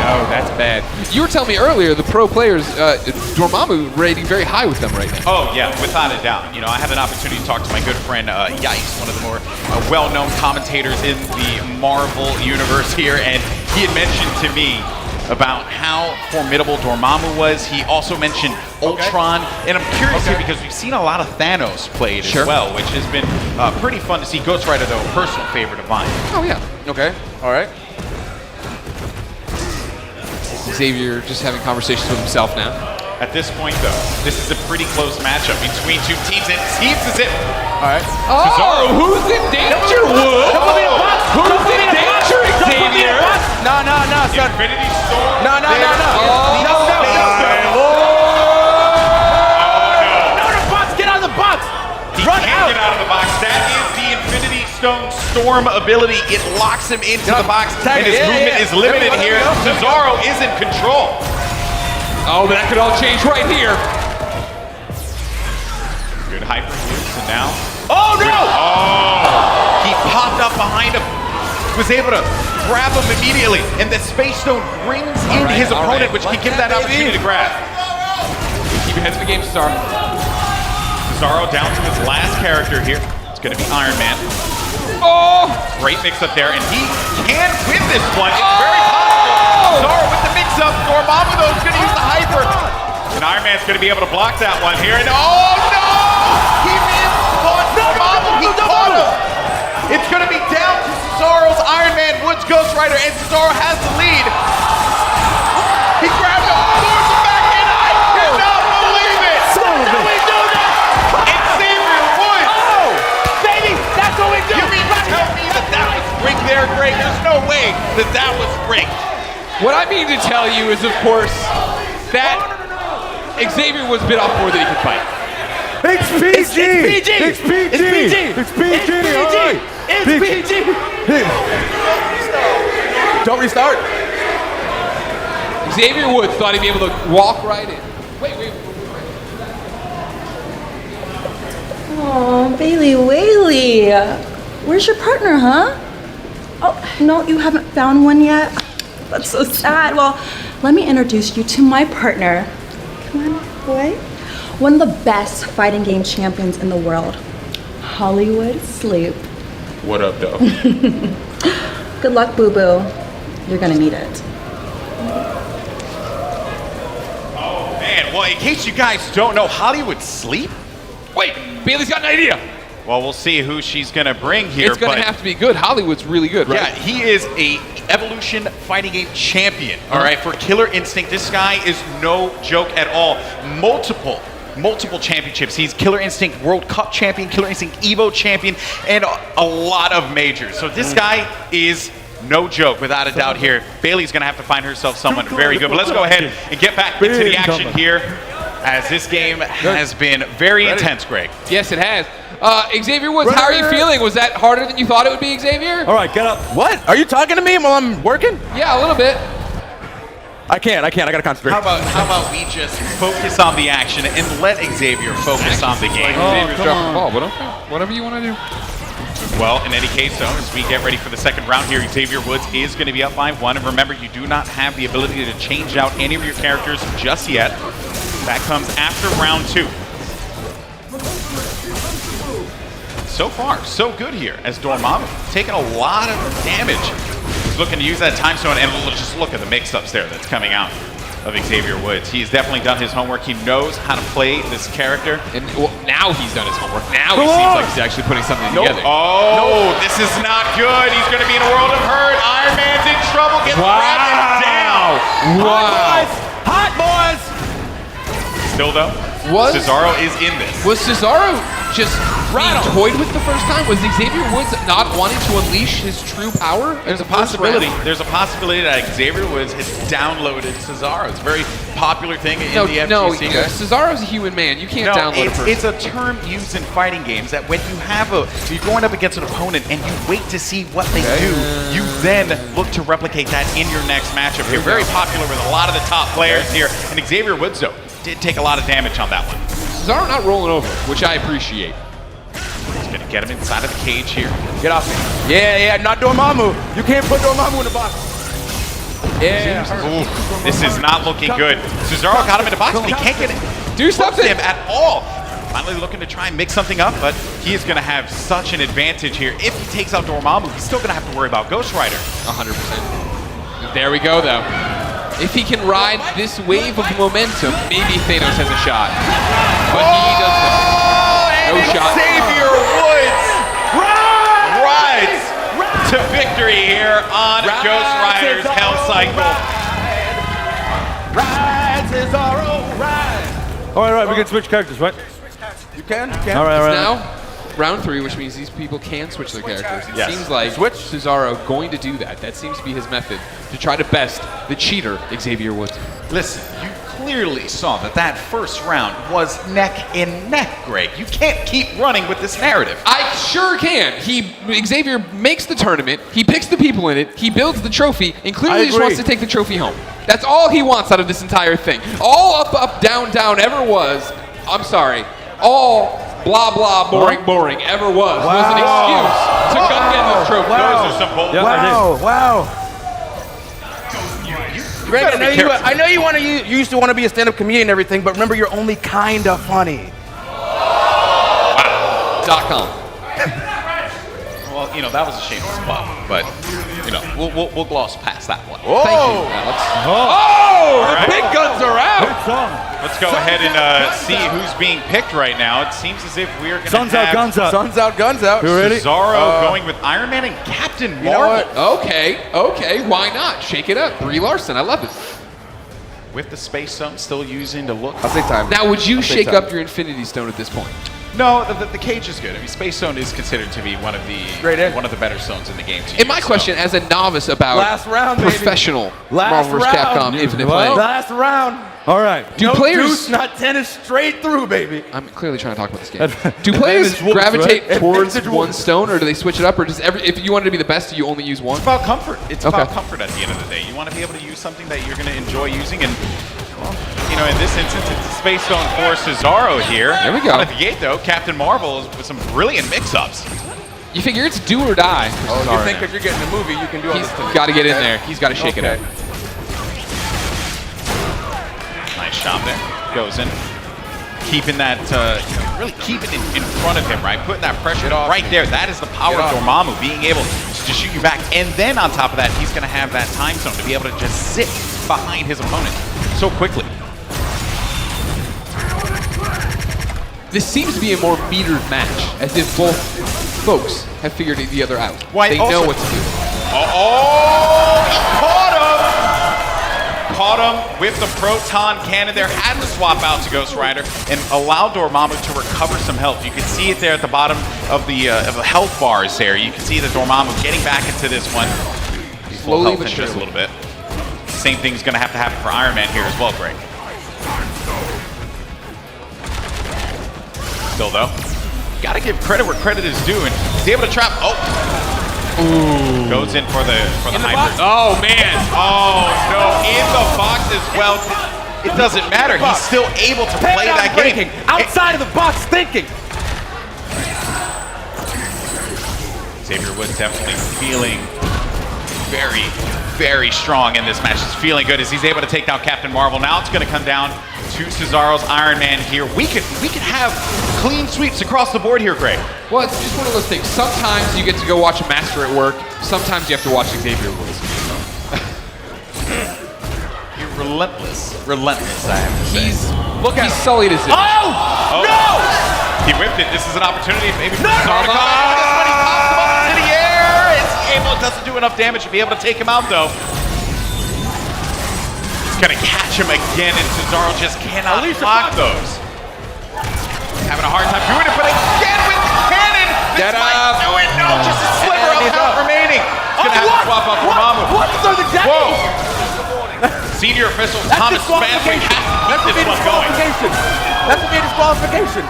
Speaker 2: No, that's bad. You were telling me earlier the pro players, Dormammu rating very high with them right now.
Speaker 1: Oh yeah, without a doubt. You know, I had an opportunity to talk to my good friend Yikes, one of the more well-known commentators in the Marvel universe here, and he had mentioned to me about how formidable Dormammu was. He also mentioned Ultron, and I'm curious here because we've seen a lot of Thanos played as well, which has been pretty fun to see. Ghost Rider, though, a personal favorite of mine.
Speaker 2: Oh yeah.
Speaker 4: Okay, all right.
Speaker 2: Xavier just having conversations with himself now.
Speaker 1: At this point, though, this is a pretty close matchup between two teams. It seems as if... All right.
Speaker 2: Oh, who's in danger, Woods? Who's in danger, Xavier?
Speaker 4: No, son.
Speaker 1: Infinity Storm.
Speaker 4: No.
Speaker 1: No,
Speaker 4: the box, get out of the box.
Speaker 1: he can't get out of the box. That is the Infinity Stone Storm ability. It locks him into the box, and his movement is limited here. Cesaro is in control.
Speaker 2: Oh, but that could all change right here.
Speaker 1: Good hyper here, so now... Oh, no! Oh! He popped up behind him. Was able to grab him immediately, and the Space Stone brings in his opponent, which can give that opportunity to grab.
Speaker 2: Keep your heads in the game, Cesaro.
Speaker 1: Cesaro down to his last character here. It's going to be Iron Man.
Speaker 2: Oh!
Speaker 1: Great mix-up there, and he can win this one. It's very possible. Cesaro with the mix-up. Dormammu, though, is going to use the hyper. And Iron Man's going to be able to block that one here. And oh, no! He missed Dormammu. He caught him. It's going to be down to Cesaro's Iron Man, Woods Ghost Rider, and Cesaro has the lead. He grabbed him, throws him back in. I cannot believe it.
Speaker 11: That's how we do this.
Speaker 1: It's Xavier Woods.
Speaker 11: Oh, baby, that's what we do.
Speaker 1: You mean to tell me that that was rigged there, Greg? There's no way that that was rigged.
Speaker 2: What I mean to tell you is, of course, that Xavier was bit off more than he could fight.
Speaker 11: It's PG. It's PG. It's PG. All right.
Speaker 10: It's PG.
Speaker 4: Don't restart.
Speaker 2: Xavier Woods thought he'd be able to walk right in. Wait.
Speaker 5: Oh, Bailey Whaley. Where's your partner, huh? Oh, no, you haven't found one yet? That's so sad. Well, let me introduce you to my partner. Come on, boy. One of the best fighting game champions in the world. Hollywood Sleep.
Speaker 1: What up, though?
Speaker 5: Good luck, boo-boo. You're gonna need it.
Speaker 1: Oh, man. Well, in case you guys don't know, Hollywood Sleep?
Speaker 2: Wait, Bailey's got an idea.
Speaker 1: Well, we'll see who she's going to bring here.
Speaker 2: It's going to have to be good. Hollywood's really good, right?
Speaker 1: Yeah, he is a Evolution fighting game champion, all right, for Killer Instinct. This guy is no joke at all. Multiple championships. He's Killer Instinct World Cup champion, Killer Instinct Evo champion, and a lot of majors. So this guy is no joke, without a doubt here. Bailey's going to have to find herself someone very good. But let's go ahead and get back into the action here, as this game has been very intense, Greg.
Speaker 2: Yes, it has. Xavier Woods, how are you feeling? Was that harder than you thought it would be, Xavier?
Speaker 11: All right, get up.
Speaker 4: What? Are you talking to me while I'm working?
Speaker 2: Yeah, a little bit.
Speaker 4: I can't. I gotta concentrate.
Speaker 1: How about we just focus on the action and let Xavier focus on the game?
Speaker 2: Xavier's dropping the ball, but okay. Whatever you want to do.
Speaker 1: Well, in any case, though, as we get ready for the second round here, Xavier Woods is going to be up by 1. And remember, you do not have the ability to change out any of your characters just yet. That comes after round 2. So far, so good here, as Dormammu taking a lot of damage. He's looking to use that time stone, and just look at the mix-ups there that's coming out of Xavier Woods. He's definitely done his homework. He knows how to play this character.
Speaker 2: And well, now he's done his homework. Now he seems like he's actually putting something together.
Speaker 1: Oh, this is not good. He's going to be in a world of hurt. Iron Man's in trouble. Gets grabbed down.
Speaker 2: Wow.
Speaker 11: Hot boys.
Speaker 1: Still, though, Cesaro is in this.
Speaker 2: Was Cesaro just being toyed with the first time? Was Xavier Woods not wanting to unleash his true power?
Speaker 1: There's a possibility. There's a possibility that Xavier Woods has downloaded Cesaro. It's a very popular thing in the FGC.
Speaker 2: No, Cesaro's a human man. You can't download a person.
Speaker 1: It's a term used in fighting games that when you have you're going up against an opponent and you wait to see what they do, you then look to replicate that in your next matchup here. Very popular with a lot of the top players here. And Xavier Woods, though, did take a lot of damage on that one.
Speaker 2: Cesaro not rolling over, which I appreciate.
Speaker 1: He's going to get him inside of the cage here.
Speaker 4: Get off me. Yeah, not Dormammu. You can't put Dormammu in the box. Yeah.
Speaker 1: Ooh, this is not looking good. Cesaro got him in the box, but he can't get it.
Speaker 2: Do something.
Speaker 1: Him at all. Finally looking to try and mix something up, but he is going to have such an advantage here. If he takes out Dormammu, he's still going to have to worry about Ghost Rider.
Speaker 2: 100%. There we go, though. If he can ride this wave of momentum, maybe Thanos has a shot. But he does not. No shot.
Speaker 1: Xavier Woods rides to victory here on Ghost Rider's Hell Cycle.
Speaker 11: Ride, Cesaro, ride. All right, we can switch characters, right?
Speaker 13: You can. You can.
Speaker 11: All right.
Speaker 2: Now, round 3, which means these people can switch their characters. It
Speaker 1: Yes.
Speaker 2: seems like Cesaro going to do that. That seems to be his method to try to best the cheater, Xavier Woods.
Speaker 1: Listen, you clearly saw that first round was neck and neck, Greg. You can't keep running with this narrative.
Speaker 2: I sure can. Xavier makes the tournament, he picks the people in it, he builds the trophy, and clearly just wants to take the trophy home. That's all he wants out of this entire thing. All up, down, down ever was, I'm sorry, all blah, blah, boring ever was an excuse to come get this trophy.
Speaker 1: Those are some bold
Speaker 4: Wow. Greg, I know you used to want to be a stand-up comedian and everything, but remember, you're only kind of funny.
Speaker 2: .com.
Speaker 1: Well, that was a shameless plug, but we'll gloss past that one.
Speaker 2: Thank you, Alex.
Speaker 1: The
Speaker 2: big guns are out.
Speaker 1: Let's go ahead and see who's being picked right now. It seems as if we're going to have
Speaker 11: Out, guns out.
Speaker 4: Sun's out, guns out.
Speaker 11: You ready?
Speaker 1: Cesaro going with Iron Man and Captain Marvel.
Speaker 4: You know what?
Speaker 2: Okay, why not? Shake it up. Brie Larson, I love it.
Speaker 1: With the Space Stone still using to look.
Speaker 4: I'll take time.
Speaker 2: Now, would you shake up your Infinity Stone at this point?
Speaker 1: No, the cage is good. I mean, Space Stone is considered to be one of the better stones in the game.
Speaker 2: And my question, as a novice about
Speaker 4: Last round, baby.
Speaker 2: professional
Speaker 4: Last
Speaker 2: Marvel vs.
Speaker 4: round.
Speaker 2: Capcom Infinite play,
Speaker 4: Last round.
Speaker 11: All right.
Speaker 2: do
Speaker 4: No
Speaker 2: players?
Speaker 4: deuce, not tennis, straight through, baby.
Speaker 2: I'm clearly trying to talk about this game. Do players
Speaker 11: Wolves,
Speaker 2: gravitate
Speaker 11: right?
Speaker 2: towards
Speaker 4: Advantage
Speaker 2: one
Speaker 4: Wolves.
Speaker 2: stone, or do they switch it up, or does if you wanted to be the best, do you only use one?
Speaker 1: It's about comfort. It's
Speaker 2: Okay.
Speaker 1: about comfort at the end of the day. You want to be able to use something that you're going to enjoy using, and in this instance, it's a Space Stone for Cesaro here.
Speaker 2: There we go.
Speaker 1: Out of the gate, though, Captain Marvel with some brilliant mix-ups.
Speaker 2: You figure it's do or die. for
Speaker 4: Oh,
Speaker 2: Cesaro
Speaker 4: you think
Speaker 2: now.
Speaker 4: because you're getting a movie, you can do all
Speaker 2: He's
Speaker 4: this?
Speaker 2: got to get in there. He's got to shake it up.
Speaker 1: Nice shot there. Goes in. Keeping that, really keeping it in front of him, right? Putting that pressure right there. That is the power of Dormammu, being able to shoot you back. And then on top of that, he's going to have that time zone to be able to just sit behind his opponent so quickly.
Speaker 2: This seems to be a more metered match, as if both folks have figured the other out. They know what to do.
Speaker 1: He caught him with the proton cannon there, had to swap out to Ghost Rider and allow Dormammu to recover some health. You can see it there at the bottom of the health bars there. You can see that Dormammu getting back into this one. He's full
Speaker 2: Slowly
Speaker 1: health
Speaker 2: but
Speaker 1: in just a
Speaker 2: surely.
Speaker 1: little bit. Same thing's going to happen for Iron Man here as well, Greg. Still though, gotta give credit where credit is due, and he's able to trap. Goes in for the hybrid.
Speaker 2: Oh, man.
Speaker 1: Oh, no, in the box as well. It doesn't matter. He's still able to play that game.
Speaker 4: Outside of the box thinking.
Speaker 1: Xavier Woods definitely feeling very, very strong in this match. He's feeling good as he's able to take down Captain Marvel. Now it's going to come down to Cesaro's Iron Man here. We could have clean sweeps across the board here, Greg.
Speaker 2: Well, it's just one of those things. Sometimes you get to go watch a master at work. Sometimes you have to watch Xavier Woods.
Speaker 1: You're relentless, I have to say.
Speaker 2: He's sullied his image.
Speaker 1: Oh, no! He whipped it. This is an opportunity maybe for Cesaro to come out. This one, he pops him up into the air. It doesn't do enough damage to be able to take him out, though. He's going to catch him again, and Cesaro just cannot block those. Having a hard time doing it, but again with the cannon. This might do it. No, just a sliver of health remaining. He's going to have to swap out Dormammu.
Speaker 4: What is the jacket?
Speaker 1: Whoa. Senior official Thomas Spanwick has to keep this one going.
Speaker 4: That's a disqualification.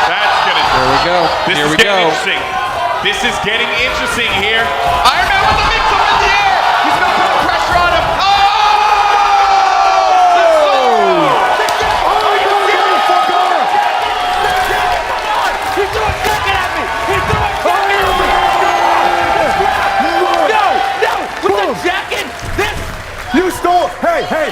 Speaker 1: That's gonna.
Speaker 2: There we go.
Speaker 1: This is getting interesting. This is getting interesting here. Iron Man with the mix-up in the air. He's gonna put the pressure on him. Oh!
Speaker 4: He's doing second at me. He's doing second at me. No, with the jacket.
Speaker 11: You stole. Hey,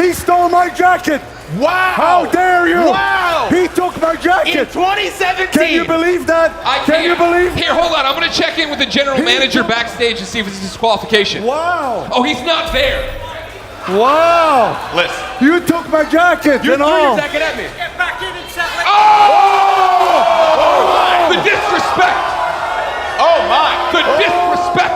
Speaker 11: he stole my jacket.
Speaker 10: Wow!
Speaker 11: How dare you?
Speaker 10: Wow!
Speaker 11: He took my jacket.
Speaker 10: In 2017!
Speaker 11: Can you believe that? Can you believe?
Speaker 2: Here, hold on. I'm going to check in with the general manager backstage and see if it's a disqualification.
Speaker 11: Wow!
Speaker 2: Oh, he's not there.
Speaker 11: Wow!
Speaker 1: Listen.
Speaker 11: You took my jacket.
Speaker 4: You
Speaker 11: and
Speaker 4: threw
Speaker 11: all.
Speaker 4: your jacket at me.
Speaker 10: Get back in and set like
Speaker 2: The disrespect.
Speaker 1: Oh my!
Speaker 2: The disrespect.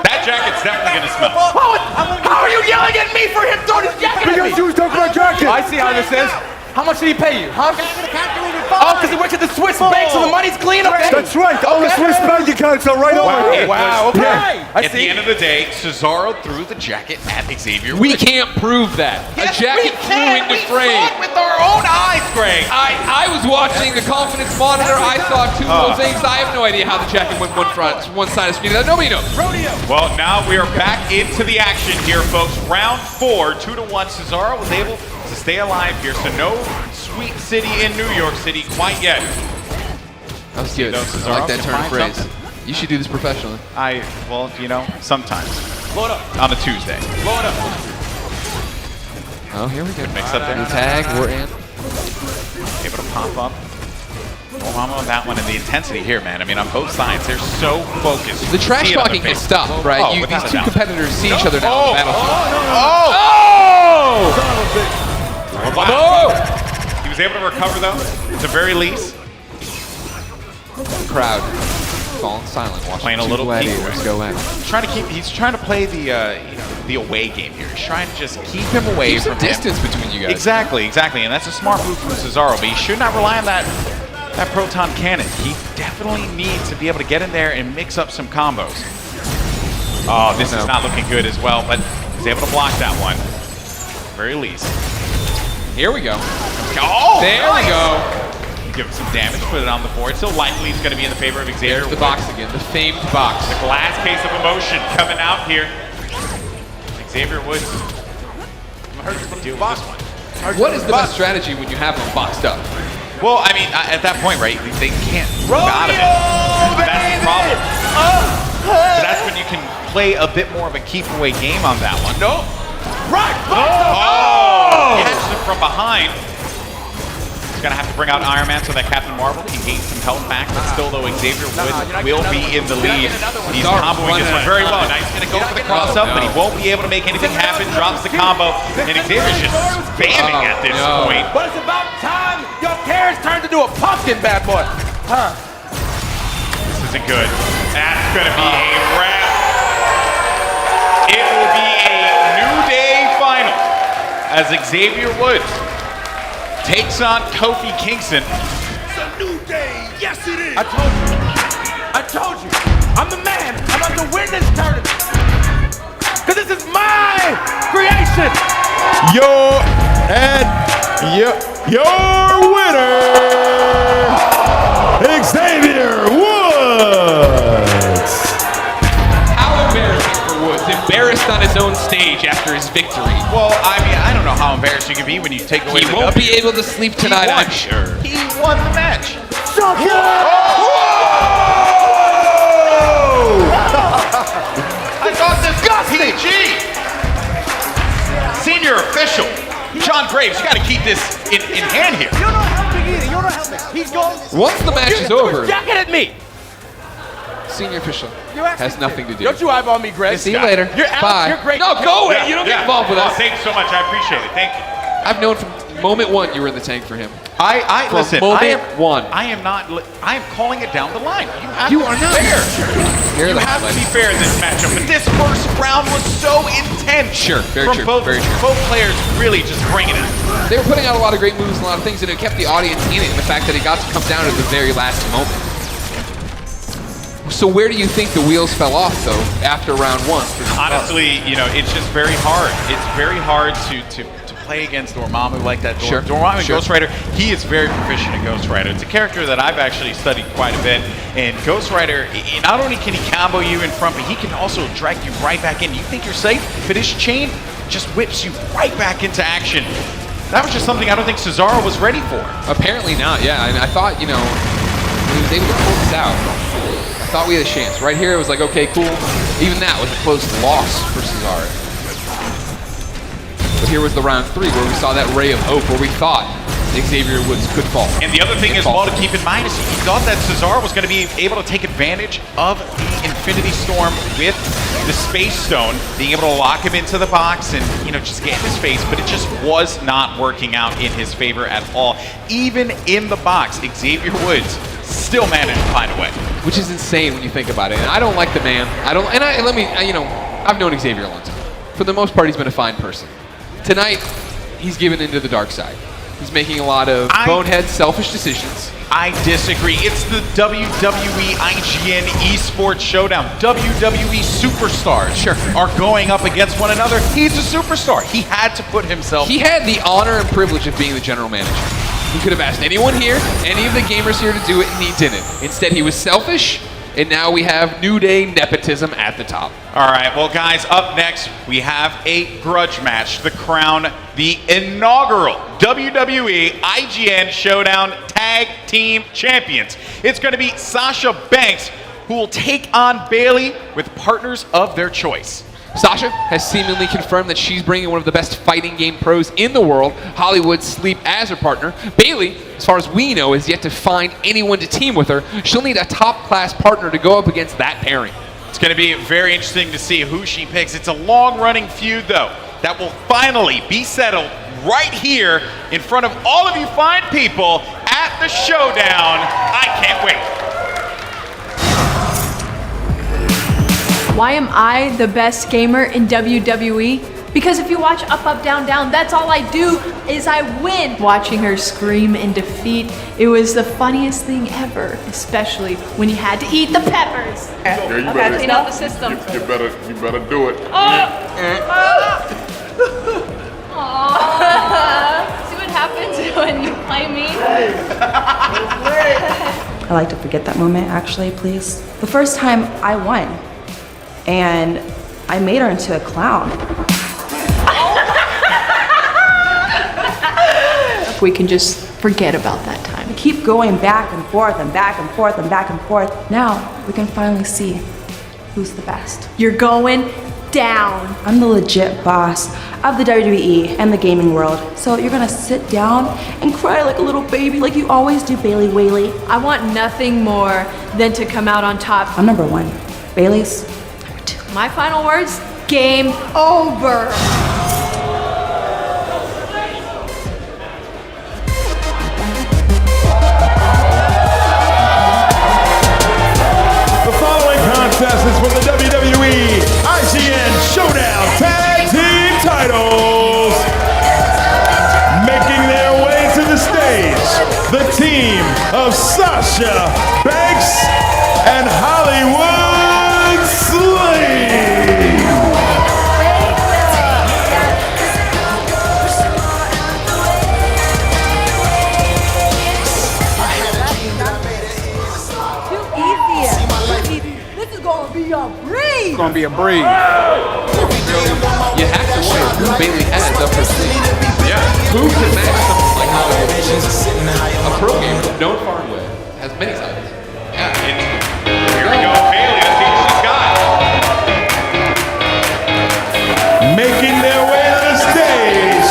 Speaker 1: That jacket's definitely going to smell.
Speaker 13: How are you yelling at me for him throwing his jacket at me?
Speaker 8: Because you was talking about jacket.
Speaker 13: I see how this is. How much did he pay you, huh? Oh, because he went to the Swiss bank, so the money's clean. Okay.
Speaker 8: That's right. The only Swiss bank accounts are right over here.
Speaker 13: Wow. Okay.
Speaker 8: Yeah.
Speaker 13: I
Speaker 1: At
Speaker 13: see.
Speaker 1: the end of the day, Cesaro threw the jacket at Xavier Woods.
Speaker 2: We can't prove that.
Speaker 1: Yes,
Speaker 2: a jacket
Speaker 1: we
Speaker 2: flew
Speaker 1: can.
Speaker 2: into
Speaker 1: We
Speaker 2: frame.
Speaker 1: saw it with our own eyes, Greg.
Speaker 2: I was watching the confidence monitor. I saw two little things. I have no idea how the jacket went one side of the screen. Nobody knows.
Speaker 1: Well, now we are back into the action here, folks. Round 4, 2-1. Cesaro was able to stay alive here, so no sweet city in New York City quite yet.
Speaker 2: That was good. I like that turn of phrase. You should do this professionally.
Speaker 1: Well, you know, sometimes.
Speaker 13: Blow it up.
Speaker 1: On a Tuesday.
Speaker 13: Blow it up.
Speaker 2: Oh, here we go.
Speaker 1: Mix up there.
Speaker 2: The tag, we're in.
Speaker 1: Able to pop up. Well, I'm on that one, and the intensity here, man. I mean, on both sides, they're so focused.
Speaker 2: The trash
Speaker 1: See it on
Speaker 2: talking
Speaker 1: their
Speaker 2: has
Speaker 1: face.
Speaker 2: stopped, right?
Speaker 1: Oh,
Speaker 2: These
Speaker 1: without a
Speaker 2: two
Speaker 1: doubt.
Speaker 2: competitors see each other now on the battlefield.
Speaker 1: Wow. He was able to recover, though, at the very least.
Speaker 2: Crowd falling silent, watching
Speaker 1: Playing a
Speaker 2: two
Speaker 1: little
Speaker 2: gladiators
Speaker 1: keep.
Speaker 2: go at it.
Speaker 1: He's trying to play the away game here. He's trying to just keep him away
Speaker 2: Keep some
Speaker 1: from
Speaker 2: distance between you guys.
Speaker 1: Exactly, and that's a smart move from Cesaro, but he should not rely on that proton cannon. He definitely needs to be able to get in there and mix up some combos. Oh, this is not looking good as well, but he's able to block that one. Very least.
Speaker 2: Here we go.
Speaker 1: Oh,
Speaker 2: there we go.
Speaker 1: Give him some damage, put it on the board. Still likely he's going to be in the favor of Xavier.
Speaker 2: There's the box again, the famed box.
Speaker 1: The glass case of emotion coming out here. Xavier Woods. Deal with this one.
Speaker 2: What is the best strategy when you have them boxed up?
Speaker 1: Well, I mean, at that point, right, they can't move out of it. That's the problem. So that's when you can play a bit more of a keep-away game on that one. No.
Speaker 13: Right.
Speaker 1: Oh! Catches him from behind. He's going to have to bring out Iron Man so that Captain Marvel can gain some health back. But still, though, Xavier Woods will be in the lead. He's comboing this one very well. Now he's going to go for the cross-up, but he won't be able to make anything happen. Drops the combo, and Xavier's just spamming at this point.
Speaker 13: But it's about time your carrots turned into a pumpkin, bad boy. Huh.
Speaker 1: This isn't good. That's going to be a wrap. It will be a New Day final as Xavier Woods takes on Kofi Kingston.
Speaker 13: It's a new day. Yes, it is. I told you. I'm the man. I'm about to win this tournament. Because this is my creation.
Speaker 11: Your winner, Xavier Woods.
Speaker 2: How embarrassing for Woods. Embarrassed on his own stage after his victory.
Speaker 1: Well, I mean, I don't know how embarrassed you can be when you take away
Speaker 2: He
Speaker 1: the
Speaker 2: won't
Speaker 1: W.
Speaker 2: be able to sleep tonight, I'm sure.
Speaker 1: He won the match. I thought this was PG. Senior official, John Graves, you got to keep this in hand here.
Speaker 13: You don't help me either. You don't help me. He's going.
Speaker 2: Once the match is over,
Speaker 13: Jacket at me.
Speaker 2: senior official has nothing to do.
Speaker 13: Don't you eyeball me, Greg.
Speaker 2: See you later.
Speaker 13: You're
Speaker 2: Bye.
Speaker 13: You're great.
Speaker 2: No, go away. You don't get involved with
Speaker 1: Oh,
Speaker 2: us.
Speaker 1: thank you so much. I appreciate it. Thank you.
Speaker 2: I've known from moment one you were in the tank for him. From
Speaker 1: Listen.
Speaker 2: moment one.
Speaker 1: I am not. I am calling it down the line.
Speaker 2: You
Speaker 1: to
Speaker 2: are
Speaker 1: be
Speaker 2: not.
Speaker 1: fair.
Speaker 2: Here
Speaker 1: You have to be fair in this matchup. But this first round was so intense.
Speaker 2: Sure, very
Speaker 1: from
Speaker 2: true,
Speaker 1: Both,
Speaker 2: very true.
Speaker 1: Both players really just bringing it.
Speaker 2: They were putting out a lot of great moves and a lot of things, and it kept the audience in it. And the fact that it got to come down to the very last moment. So where do you think the wheels fell off, though, after round one?
Speaker 1: Honestly, you know, it's just very hard. It's very hard to play against Dormammu like that.
Speaker 2: Sure.
Speaker 1: Dormammu,
Speaker 2: Sure.
Speaker 1: Ghost Rider, he is very proficient in Ghost Rider. It's a character that I've actually studied quite a bit. And Ghost Rider, not only can he combo you in front, but he can also drag you right back in. You think you're safe, but his chain just whips you right back into action. That was just something I don't think Cesaro was ready for.
Speaker 2: Apparently not, yeah. And I thought, you know, when he was able to pull this out, I thought we had a chance. Right here, it was like, okay, cool. Even that was a close loss for Cesaro. But here was the round 3 where we saw that ray of hope, where we thought Xavier Woods could fall.
Speaker 1: And the other thing as well to keep in mind is he thought that Cesaro was going to be able to take advantage of the Infinity Storm with the Space Stone, being able to lock him into the box and, you know, just get in his face, but it just was not working out in his favor at all. Even in the box, Xavier Woods still managed to find a way.
Speaker 2: Which is insane when you think about it. And I don't like the man. Let me, you know, I've known Xavier a long time. For the most part, he's been a fine person. Tonight, he's given into the dark side. He's making a lot of bonehead, selfish decisions.
Speaker 1: I disagree. It's the WWE IGN eSports Showdown. WWE superstars are going up against one another. He's a superstar. He had to put himself.
Speaker 2: He had the honor and privilege of being the general manager. He could have asked anyone here, any of the gamers here to do it, and he didn't. Instead, he was selfish, and now we have New Day nepotism at the top.
Speaker 1: All right, well, guys, up next, we have a grudge match to crown the inaugural WWE IGN Showdown Tag Team Champions. It's going to be Sasha Banks, who will take on Bayley with partners of their choice.
Speaker 2: Sasha has seemingly confirmed that she's bringing one of the best fighting game pros in the world, Hollywood Sleep, as her partner. Bayley, as far as we know, is yet to find anyone to team with her. She'll need a top-class partner to go up against that pairing.
Speaker 1: It's going to be very interesting to see who she picks. It's a long-running feud, though, that will finally be settled right here in front of all of you fine people at the Showdown. I can't wait.
Speaker 3: Why am I the best gamer in WWE? Because if you watch Up, Up, Down, Down, that's all I do is I win. Watching her scream in defeat, it was the funniest thing ever, especially when you had to eat the peppers.
Speaker 14: Yeah, you
Speaker 3: Okay,
Speaker 14: better
Speaker 3: clean out the system.
Speaker 14: You better do it.
Speaker 3: See what happens when you play me?
Speaker 5: I like to forget that moment, actually, please. The first time I won, and I made her into a clown.
Speaker 3: We can just forget about that time.
Speaker 5: Keep going back and forth and back and forth and back and forth. Now we can finally see who's the best.
Speaker 3: You're going down.
Speaker 5: I'm the legit boss of the WWE and the gaming world. So you're gonna sit down and cry like a little baby like you always do, Bayley Whaley.
Speaker 3: I want nothing more than to come out on top.
Speaker 5: I'm number one. Bayley's number two.
Speaker 3: My final words, game over.
Speaker 11: Contest is for the WWE IGN Showdown Tag Team titles. Making their way to the stage, the team of Sasha Banks and Hollywood Sleep.
Speaker 6: It's gonna be a breeze.
Speaker 2: You have to wonder who Bayley has up her sleeve. Yeah. Who can match something like Hollywood? A pro gamer, known far and away, has many titles.
Speaker 1: Yeah, here we go, Bayley. Let's see what she's got.
Speaker 11: Making their way to the stage,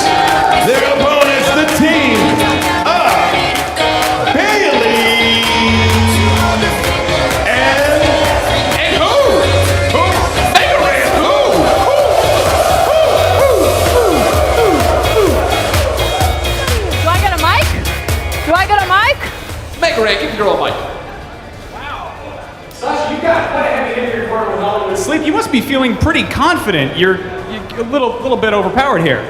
Speaker 11: their opponents, the team of Bayley
Speaker 2: And who? Who?
Speaker 3: Do I get a mic? Do I get a mic?
Speaker 2: Mega Ray, give the girl a mic.
Speaker 6: Sasha, you got quite a heavy hit here for Hollywood Sleep. You must be feeling pretty confident. You're a little bit overpowered here.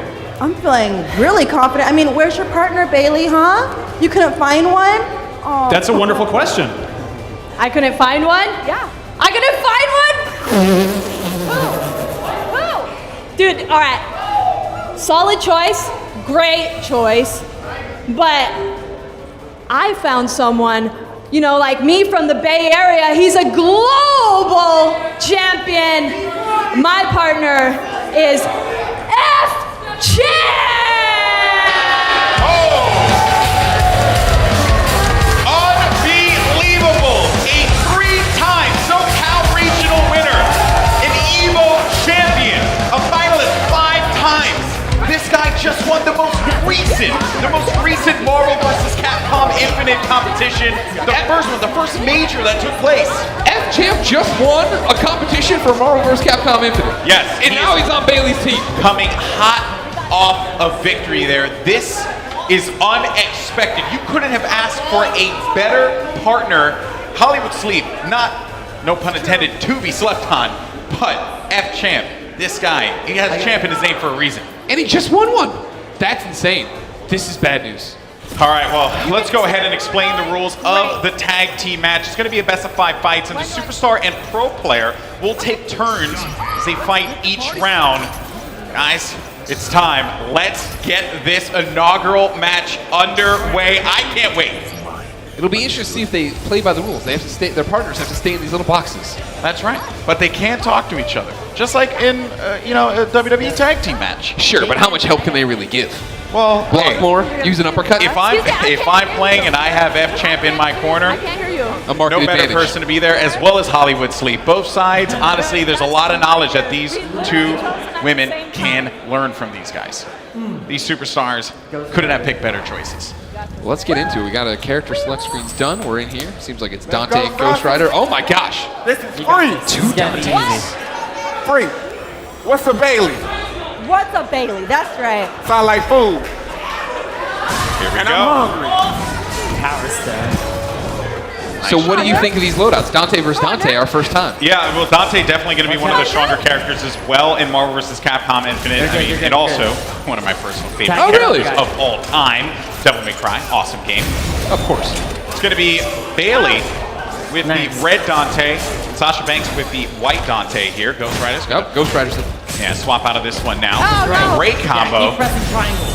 Speaker 5: I'm feeling really confident. I mean, where's your partner, Bayley, huh? You couldn't find one? Oh.
Speaker 6: That's a wonderful question.
Speaker 3: I couldn't find one?
Speaker 5: Yeah.
Speaker 3: I couldn't find one? Woo! Dude, all right. Solid choice, great choice, but I found someone, you know, like me from the Bay Area. He's a global champion. My partner is F-Champ!
Speaker 1: Unbelievable! A three-time SoCal Regional winner, an EVO champion, a finalist 5 times. This guy just won the most recent Marvel vs. Capcom Infinite competition. The first major that took place.
Speaker 2: F-Champ just won a competition for Marvel vs. Capcom Infinite.
Speaker 1: Yes.
Speaker 2: And now he's on Bayley's team.
Speaker 1: Coming hot off a victory there. This is unexpected. You couldn't have asked for a better partner. Hollywood Sleep, no pun intended, to be slept on. But F Champ, this guy, he has champ in his name for a reason.
Speaker 2: And he just won one. That's insane. This is bad news.
Speaker 1: All right, well, let's go ahead and explain the rules of the tag team match. It's going to be a best of 5 fights, and the superstar and pro player will take turns as they fight each round. Guys, it's time. Let's get this inaugural match underway. I can't wait.
Speaker 2: It'll be interesting to see if they play by the rules. They have to stay. Their partners have to stay in these little boxes.
Speaker 1: That's right. But they can't talk to each other, just like in a WWE tag team match.
Speaker 2: Sure, but how much help can they really give?
Speaker 1: Well,
Speaker 2: block more, use an uppercut.
Speaker 1: If I'm playing and I have F Champ in my corner,
Speaker 3: I can't hear you.
Speaker 2: A market
Speaker 1: no better
Speaker 2: advantage.
Speaker 1: person to be there, as well as Hollywood Sleep. Both sides, honestly, there's a lot of knowledge that these two women can learn from these guys. These superstars couldn't have picked better choices.
Speaker 2: Well, let's get into it. We got a character select screens done. We're in here. Seems like it's Dante and Ghost Rider. Oh my gosh.
Speaker 12: This is free.
Speaker 2: 2 Dantes.
Speaker 12: Free. What's a Bailey?
Speaker 5: What's up, Bailey? That's right.
Speaker 12: Sound like food.
Speaker 1: Here we
Speaker 12: And
Speaker 1: go.
Speaker 12: I'm hungry.
Speaker 15: Power Star.
Speaker 2: So what do you think of these loadouts? Dante versus Dante, our first time.
Speaker 1: Yeah, well, Dante definitely going to be one of the stronger characters as well in Marvel vs. Capcom Infinite. I mean, and also one of my personal favorite characters of all time, Devil May Cry. Awesome game.
Speaker 2: Of course.
Speaker 1: It's going to be Bayley with the red Dante, Sasha Banks with the white Dante here. Ghost Riders.
Speaker 2: Yep, Ghost Riders.
Speaker 1: Yeah, swap out of this one now.
Speaker 3: Oh, no.
Speaker 1: Great combo.
Speaker 15: Keep pressing triangle.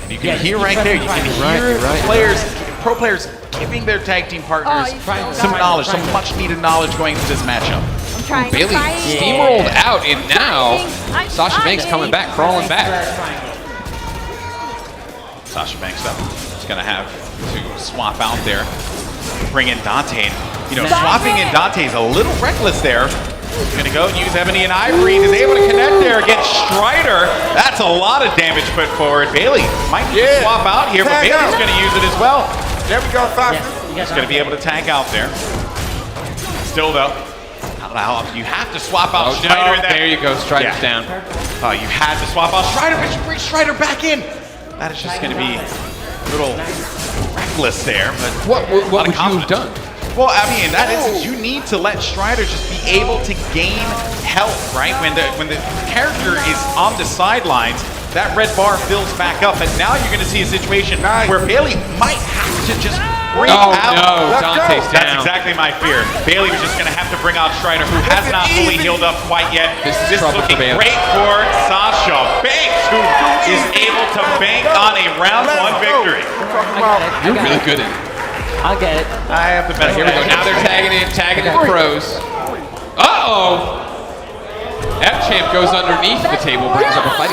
Speaker 1: And you can hear right there, you can hear players, pro players giving their tag team partners some knowledge, some much needed knowledge going into this matchup.
Speaker 3: I'm trying.
Speaker 2: Bailey steamrolled out, and now Sasha Banks coming back, crawling back.
Speaker 1: Sasha Banks up. He's going to have to swap out there, bring in Dante. And, swapping in Dante is a little reckless there. He's going to go and use Ebony and Ivory. He's able to connect there against Strider. That's a lot of damage put forward. Bailey might need to swap out here, but Bailey's going to use it as well.
Speaker 12: There we go, Sasha.
Speaker 1: He's going to be able to tag out there. Still, though, I don't know how you have to swap out Strider in that.
Speaker 2: There you go, Strider's down.
Speaker 1: Oh, you had to swap out Strider, but you bring Strider back in. That is just going to be a little reckless there. But
Speaker 2: what would you have done?
Speaker 1: Well, I mean, in that instance, you need to let Strider just be able to gain health, right? When the character is on the sidelines, that red bar fills back up, and now you're going to see a situation where Bailey might have to just bring out.
Speaker 2: No, Dante's down.
Speaker 1: That's exactly my fear. Bailey was just going to have to bring out Strider, who has not fully healed up quite yet.
Speaker 2: This is
Speaker 1: looking great for Sasha Banks, who is able to bank on a round 1 victory.
Speaker 2: You're really good at it.
Speaker 15: I'll get it.
Speaker 1: I have the best.
Speaker 2: Here we go. Now they're tagging in pros. Uh-oh. F-Champ goes underneath the table, brings up a fight.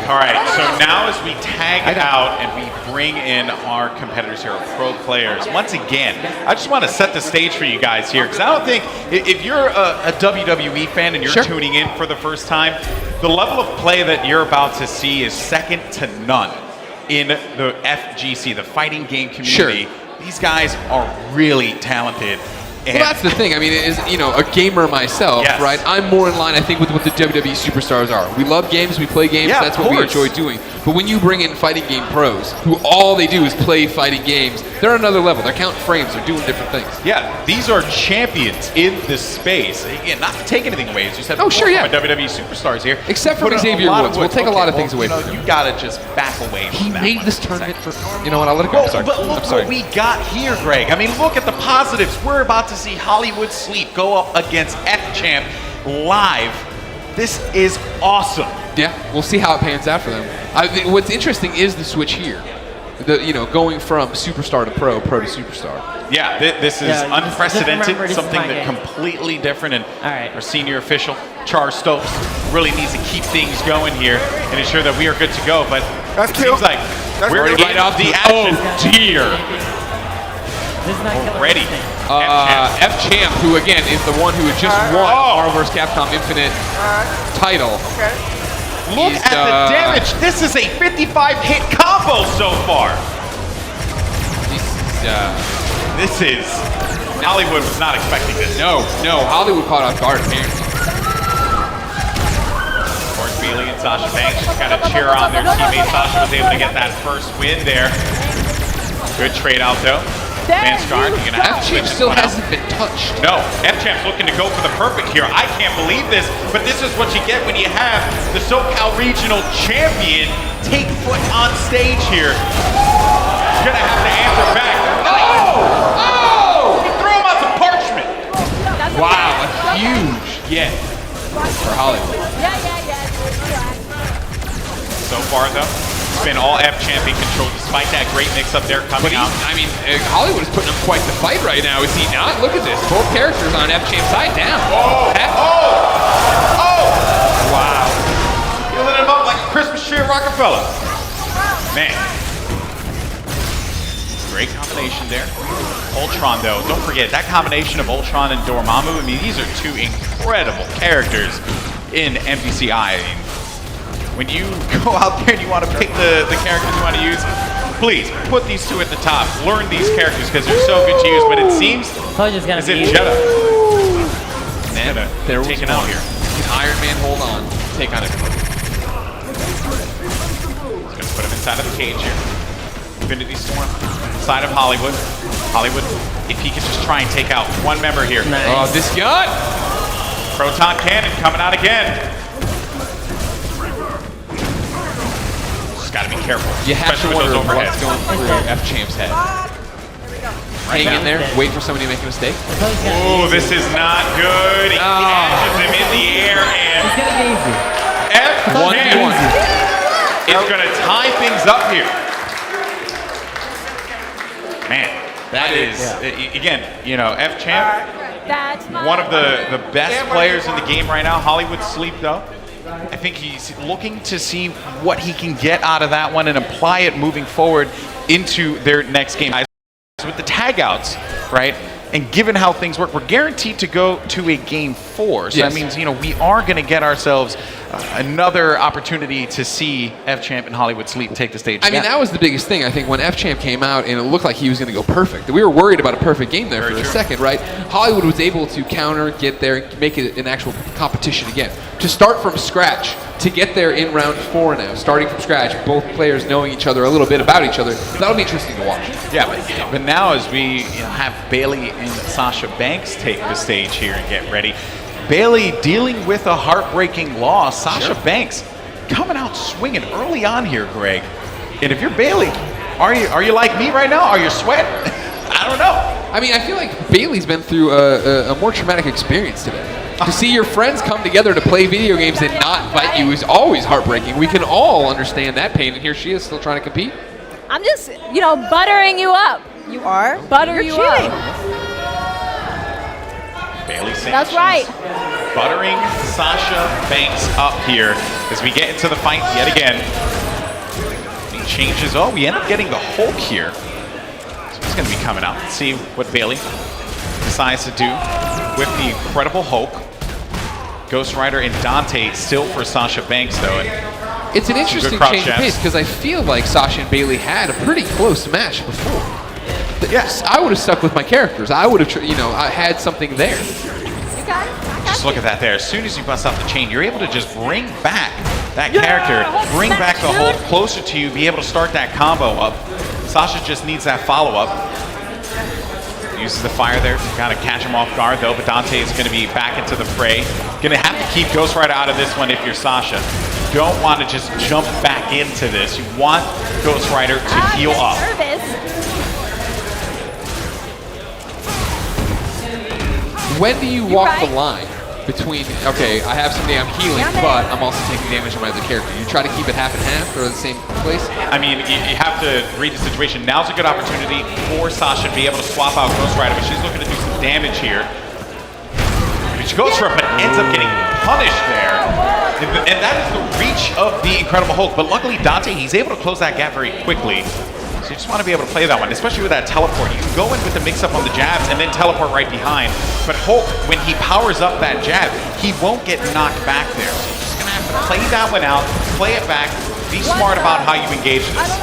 Speaker 1: All right, so now as we tag out and we bring in our competitors here, our pro players, once again, I just want to set the stage for you guys here, because I don't think, if you're a WWE fan and you're tuning in for the first time, the level of play that you're about to see is second to none in the FGC, the fighting game community. These guys are really talented.
Speaker 2: Well, that's the thing. I mean, as a gamer myself, right? I'm more in line, I think, with what the WWE superstars are. We love games, we play games, that's what we enjoy doing. But when you bring in fighting game pros, who all they do is play fighting games, they're on another level. They're counting frames, they're doing different things.
Speaker 1: Yeah, these are champions in this space. Again, not to take anything away, as you said before, from WWE superstars here.
Speaker 2: Except for Xavier Woods. We'll take a lot of things away from him.
Speaker 1: You gotta just back away from that.
Speaker 2: He made this tournament for, you know what, I'll let it go. I'm sorry.
Speaker 1: But look what we got here, Greg. I mean, look at the positives. We're about to see Hollywood Sleep go up against F-Champ live. This is awesome.
Speaker 2: Yeah, we'll see how it pans out for them. What's interesting is the switch here. Going from superstar to pro to superstar.
Speaker 1: Yeah, this is unprecedented, something that completely different, and our senior official, Char Stokes, really needs to keep things going here and ensure that we are good to go, but it seems like we're right off the action tier. Already. F-Champ,
Speaker 2: who again is the one who had just won Marvel vs. Capcom Infinite title.
Speaker 1: Look at the damage. This is a 55-hit combo so far. This is... Hollywood was not expecting this.
Speaker 2: No, Hollywood caught off guard, apparently.
Speaker 1: Of course, Bayley and Sasha Banks just got to cheer on their teammate. Sasha was able to get that first win there. Good trade out, though. Advance guard, you're gonna have to
Speaker 2: F-Champ
Speaker 1: switch
Speaker 2: still
Speaker 1: this one out.
Speaker 2: hasn't been touched.
Speaker 1: No, F-Champ's looking to go for the perfect here. I can't believe this, but this is what you get when you have the SoCal Regional Champion take foot on stage here. He's gonna have to answer back. Oh! He threw him on some parchment.
Speaker 2: Wow, a huge get for Hollywood.
Speaker 1: So far, though, it's been all F-Champ in control, despite that great mix-up there coming out.
Speaker 2: I mean, Hollywood is putting up quite the fight right now, is he not? Look at this. Both characters on F-Champ's side down.
Speaker 1: Wow. Filling him up like a Christmas tree at Rockefeller. Man. Great combination there. Ultron, though, don't forget, that combination of Ultron and Dormammu, I mean, these are two incredible characters in MPCI. I mean, when you go out there and you want to pick the characters you want to use, please put these two at the top. Learn these characters because they're so good to use, but it seems as if Jetta taken out here.
Speaker 2: Can Iron Man hold on? Take on it.
Speaker 1: He's going to put him inside of the cage here. Infinity Storm, side of Hollywood. Hollywood, if he could just try and take out one member here.
Speaker 2: Nice. Oh, this gun!
Speaker 1: Proton Cannon coming out again. Just gotta be careful,
Speaker 2: You have
Speaker 1: especially
Speaker 2: to
Speaker 1: with
Speaker 2: wonder
Speaker 1: those overheads.
Speaker 2: what's going through F-Champ's head. Hang in there, wait for somebody to make a mistake.
Speaker 1: Oh, this is not good. He catches him in the air and F-Champ is gonna tie things up here. Man, that is, again, you know, F-Champ, one of the best players in the game right now. Hollywood Sleep, though. I think he's looking to see what he can get out of that one and apply it moving forward into their next game. With the tag outs, right? And given how things work, we're guaranteed to go to a game 4. So that means, you know, we are going to get ourselves another opportunity to see F-Champ and Hollywood Sleep take the stage.
Speaker 2: I mean, that was the biggest thing, I think, when F-Champ came out and it looked like he was going to go perfect. We were worried about a perfect game there for a second, right? Hollywood was able to counter, get there, make it an actual competition again. To start from scratch, to get there in round 4 now, starting from scratch, both players knowing each other, a little bit about each other, that'll be interesting to watch.
Speaker 1: Yeah, but now as we have Bayley and Sasha Banks take the stage here and get ready, Bayley dealing with a heartbreaking loss. Sasha Banks coming out swinging early on here, Greg. And if you're Bayley, are you like me right now? Are you sweating? I don't know.
Speaker 2: I mean, I feel like Bayley's been through a more traumatic experience today. To see your friends come together to play video games and not fight you is always heartbreaking. We can all understand that pain, and here she is still trying to compete.
Speaker 3: I'm just, you know, buttering you up. You are? Butter you up.
Speaker 1: Bayley Sanctions.
Speaker 3: That's right.
Speaker 1: Buttering Sasha Banks up here as we get into the fight yet again. He changes. Oh, we end up getting the Hulk here. So he's going to be coming out. Let's see what Bayley decides to do with the Incredible Hulk. Ghost Rider and Dante still for Sasha Banks, though. And
Speaker 2: it's an interesting change of pace because I feel like Sasha and Bayley had a pretty close match before. Yes, I would have stuck with my characters. I would have, you know, I had something there.
Speaker 1: Just look at that there. As soon as you bust off the chain, you're able to just bring back that character, bring back the Hulk closer to you, be able to start that combo up. Sasha just needs that follow-up. Uses the fire there to kind of catch him off guard, though, but Dante is going to be back into the fray. Going to have to keep Ghost Rider out of this one if you're Sasha. You don't want to just jump back into this. You want Ghost Rider to heal up.
Speaker 2: When do you walk the line between, okay, I have something I'm healing, but I'm also taking damage on my other character? You try to keep it half and half or the same place?
Speaker 1: I mean, you have to read the situation. Now's a good opportunity for Sasha to be able to swap out Ghost Rider, but she's looking to do some damage here. She goes for it, but ends up getting punished there. And that is the reach of the Incredible Hulk. But luckily, Dante, he's able to close that gap very quickly. So you just want to be able to play that one, especially with that teleport. You can go in with the mix-up on the jabs and then teleport right behind. But Hulk, when he powers up that jab, he won't get knocked back there. So you're just going to have to play that one out, play it back, be smart about how you engage this.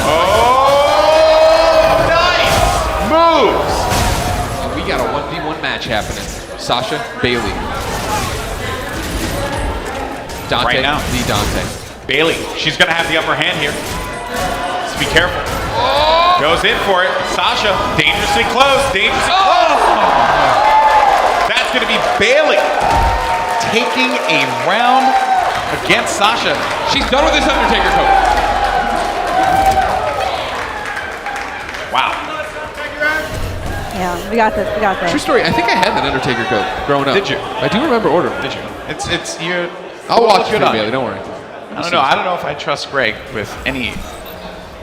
Speaker 1: Oh, nice moves!
Speaker 2: And we got a 1v1 match happening. Sasha, Bayley. Dante,
Speaker 1: right now.
Speaker 2: the Dante.
Speaker 1: Bayley, she's going to have the upper hand here. So be careful.
Speaker 2: Oh!
Speaker 1: Goes in for it. Sasha, dangerously close, dangerously close. That's going to be Bayley taking a round against Sasha.
Speaker 2: She's done with this Undertaker coat.
Speaker 1: Wow.
Speaker 3: Yeah, we got this. We got this.
Speaker 2: True story. I think I had that Undertaker coat growing up.
Speaker 1: Did you?
Speaker 2: I do remember ordering.
Speaker 1: Did you? It's you.
Speaker 2: I'll watch
Speaker 1: good
Speaker 2: it,
Speaker 1: on
Speaker 2: Bailey.
Speaker 1: you.
Speaker 2: Don't worry.
Speaker 1: I don't know if I trust Greg with any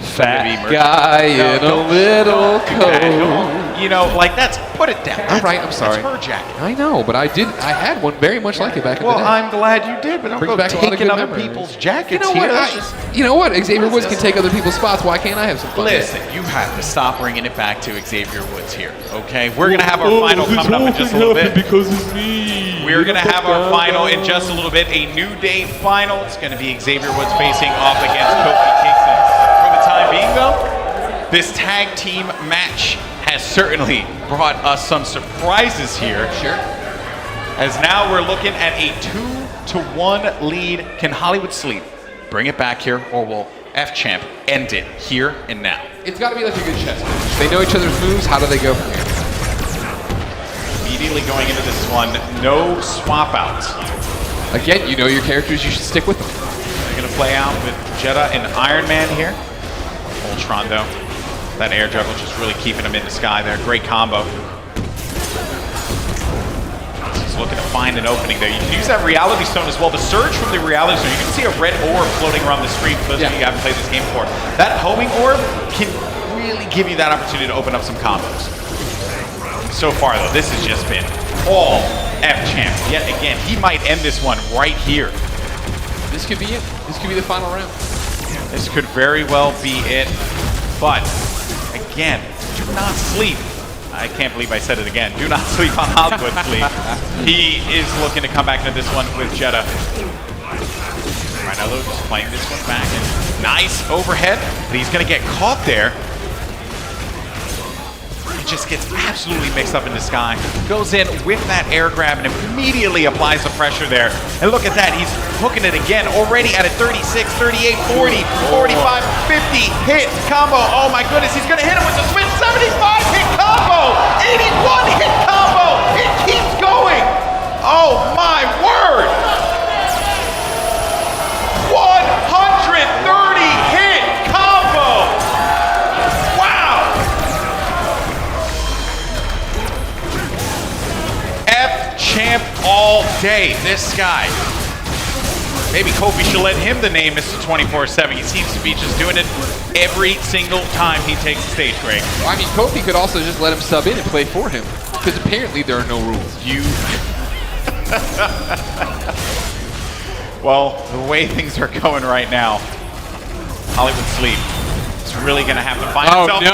Speaker 2: Fat guy in a little coat.
Speaker 1: You know, like that's put it down.
Speaker 2: All right, I'm sorry.
Speaker 1: That's her jacket.
Speaker 2: I know, but I had one very much like it back in the day.
Speaker 1: Well, I'm glad you did, but don't
Speaker 2: Brings
Speaker 1: go
Speaker 2: back a lot of
Speaker 1: taking
Speaker 2: good
Speaker 1: other
Speaker 2: memories.
Speaker 1: people's jackets
Speaker 2: You know
Speaker 1: here.
Speaker 2: what? You know what? Xavier Woods can take other people's spots. Why can't I have some fun?
Speaker 1: Listen, you have to stop bringing it back to Xavier Woods here, okay? We're going to have our final coming up in just a little bit.
Speaker 11: Because it's me.
Speaker 1: We're going to have our final in just a little bit. A New Day final. It's going to be Xavier Woods facing off against Kofi Kingston. For the time being, though, this tag team match has certainly brought us some surprises here.
Speaker 2: Sure.
Speaker 1: As now we're looking at a 2-1 lead. Can Hollywood Sleep bring it back here, or will F-Champ end it here and now?
Speaker 2: It's got to be like a good chess match. They know each other's moves. How do they go from here?
Speaker 1: Immediately going into this one, no swap outs.
Speaker 2: Again, you know your characters. You should stick with them.
Speaker 1: They're going to play out with Jeddah and Iron Man here. Ultron, though. That air juggle just really keeping him in the sky there. Great combo. He's looking to find an opening there. You can use that reality stone as well. The surge from the reality stone. You can see a red orb floating around the screen for those of you who haven't played this game before. That homing orb can really give you that opportunity to open up some combos. So far, though, this has just been all F-Champ. Yet again, he might end this one right here.
Speaker 2: This could be it. This could be the final round.
Speaker 1: This could very well be it. But again, do not sleep. I can't believe I said it again. Do not sleep on Hollywood Sleep. He is looking to come back into this one with Jeddah. Rhinello just playing this one back. And nice overhead, but he's going to get caught there. He just gets absolutely mixed up in the sky. Goes in with that air grab and immediately applies the pressure there. And look at that, he's hooking it again, already at a 36, 38, 40, 45, 50 hit combo. Oh my goodness, he's gonna hit him with the switch. 75 hit combo, 81 hit combo. It keeps going. Oh my word. 130 hit combo. Wow. F-Champ all day, this guy. Maybe Kofi should let him the name Mr. 24/7. He seems to be just doing it every single time he takes the stage, Greg.
Speaker 2: I mean, Kofi could also just let him sub in and play for him, because apparently there are no rules.
Speaker 1: Well, the way things are going right now, Hollywood Sleep is really going to have to find himself.
Speaker 2: No.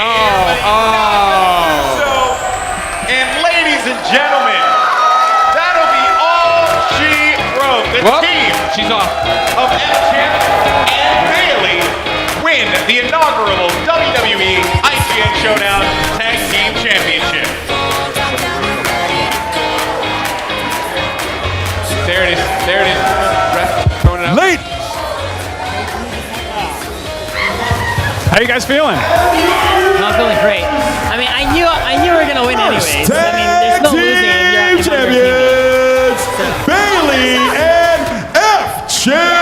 Speaker 1: And ladies and gentlemen, that'll be all she wrote. The team
Speaker 2: she's off.
Speaker 1: of F-Champ and Bayley win the inaugural WWE IGN Showdown Tag Team Championship.
Speaker 2: There it is. There it is. Ref throwing it out.
Speaker 11: Late.
Speaker 6: How you guys feeling?
Speaker 15: Not feeling great. I mean, I knew we were gonna win anyways. I mean, there's no losing if you're
Speaker 11: Champions, Bayley and F-Champ.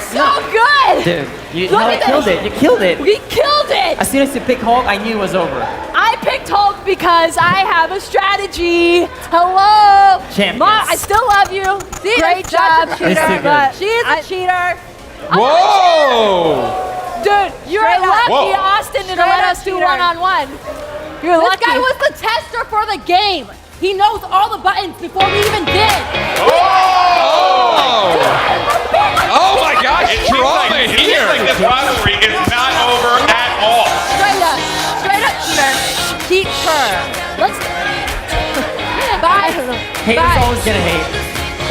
Speaker 3: So good!
Speaker 15: Dude, you
Speaker 3: Look at
Speaker 15: killed
Speaker 3: this.
Speaker 15: it. You killed it.
Speaker 3: We killed it!
Speaker 15: As soon as you picked Hulk, I knew it was over.
Speaker 3: I picked Hulk because I have a strategy. Hello!
Speaker 15: Champions.
Speaker 3: Ma, I still love you. See, great job,
Speaker 15: It's too
Speaker 3: cheater.
Speaker 15: good.
Speaker 3: But she is a cheater.
Speaker 2: Whoa!
Speaker 3: Dude, you're lucky Austin didn't let us do one-on-one. You're lucky. This guy was the tester for the game. He knows all the buttons before we even did.
Speaker 2: Oh my gosh, drama
Speaker 1: It seems
Speaker 2: here.
Speaker 1: like this rivalry is not over at all.
Speaker 3: Straight up, cheater. Keep her. Let's. Bye.
Speaker 15: Haters always gonna hate.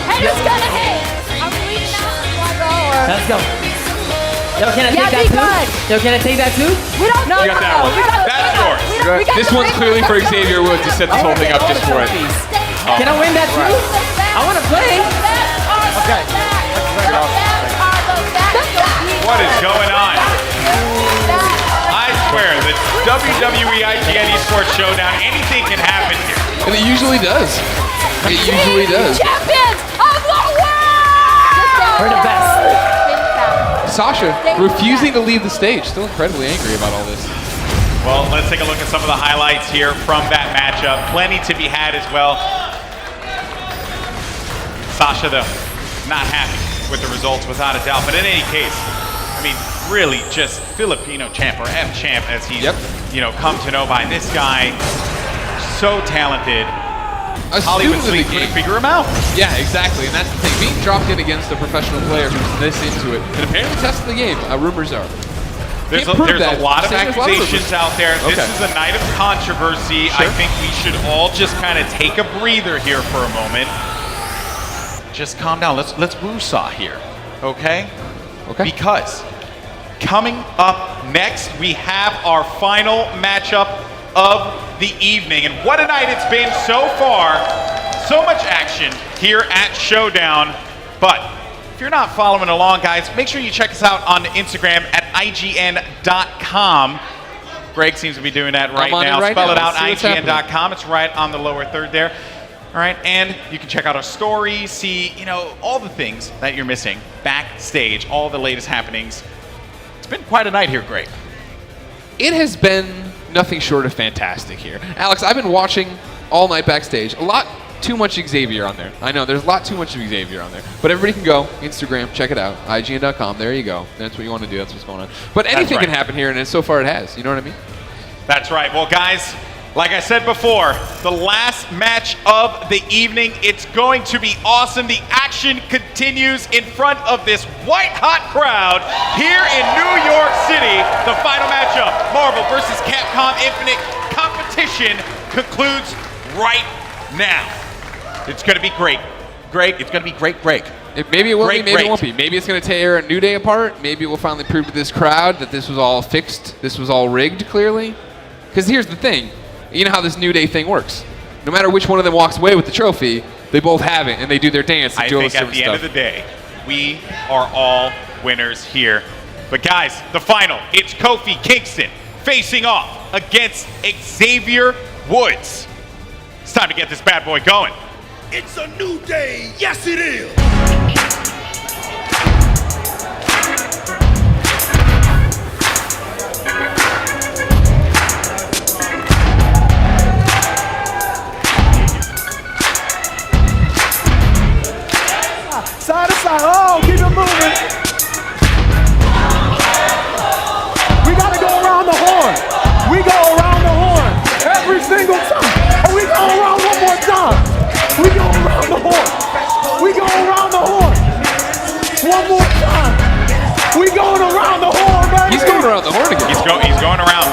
Speaker 3: Haters gonna hate. Are we leaving now? Do I go or?
Speaker 15: Let's go. Yo, can I take that
Speaker 3: be
Speaker 15: too?
Speaker 3: good.
Speaker 15: Yo, can I take that too?
Speaker 3: We don't know.
Speaker 2: You got that one.
Speaker 1: That's yours.
Speaker 2: This one's clearly for Xavier Woods to set this whole thing up just for it.
Speaker 15: Can I win that too? I want to play.
Speaker 3: Okay.
Speaker 1: What is going on? I swear, the WWE IGN eSports Showdown, anything can happen here.
Speaker 2: And it usually does. It usually does.
Speaker 3: Champions of the world!
Speaker 15: We're the best.
Speaker 2: Sasha refusing to leave the stage. Still incredibly angry about all this.
Speaker 1: Well, let's take a look at some of the highlights here from that matchup. Plenty to be had as well. Sasha, though, not happy with the results without a doubt. But in any case, I mean, really just Filipino champ, or F champ as he's come to know by. This guy, so talented. Hollywood Sleep couldn't figure him out.
Speaker 2: Yeah, exactly, and that's the thing. Being dropped in against a professional player who's this into it, and apparently tested the game, rumors are.
Speaker 1: There's a lot of accusations out there. This is a night of controversy. I think we should all just kind of take a breather here for a moment. Just calm down. Let's woo-saw here, okay?
Speaker 2: Okay.
Speaker 1: Because coming up next, we have our final matchup of the evening. And what a night it's been so far. So much action here at Showdown. But if you're not following along, guys, make sure you check us out on Instagram at IGN.com. Greg seems to be doing that right now. Spell it out, IGN.com. It's right on the lower third there. All right, and you can check out our stories, see, all the things that you're missing backstage, all the latest happenings. It's been quite a night here, Greg.
Speaker 2: It has been nothing short of fantastic here. Alex, I've been watching all night backstage. A lot too much Xavier on there. I know, there's a lot too much of Xavier on there. But everybody can go, Instagram, check it out, IGN.com, there you go. That's what you want to do, that's what's going on. But anything can happen here, and so far it has, you know what I mean?
Speaker 1: That's right. Well, guys, like I said before, the last match of the evening, it's going to be awesome. The action continues in front of this white-hot crowd here in New York City. The final matchup, Marvel versus Capcom Infinite competition, concludes right now. It's going to be great. Great. It's going to be great.
Speaker 2: Maybe it will be, maybe it won't be. Maybe it's going to tear a New Day apart. Maybe we'll finally prove to this crowd that this was all fixed. This was all rigged, clearly. Because here's the thing. You know how this New Day thing works. No matter which one of them walks away with the trophy, they both have it, and they do their dance and do all this
Speaker 1: I think at the end of the day, we are all winners here. But guys, the final, it's Kofi Kingston facing off against Xavier Woods. It's time to get this bad boy going.
Speaker 11: It's a new day. Yes, it is.
Speaker 8: Side to side, oh, keep it moving. We gotta go around the horn. We go around the horn every single time. And we go around one more time. We go around the horn. We go around the horn. One more time. We going around the horn, baby.
Speaker 2: He's going around the horn again.
Speaker 1: He's going around.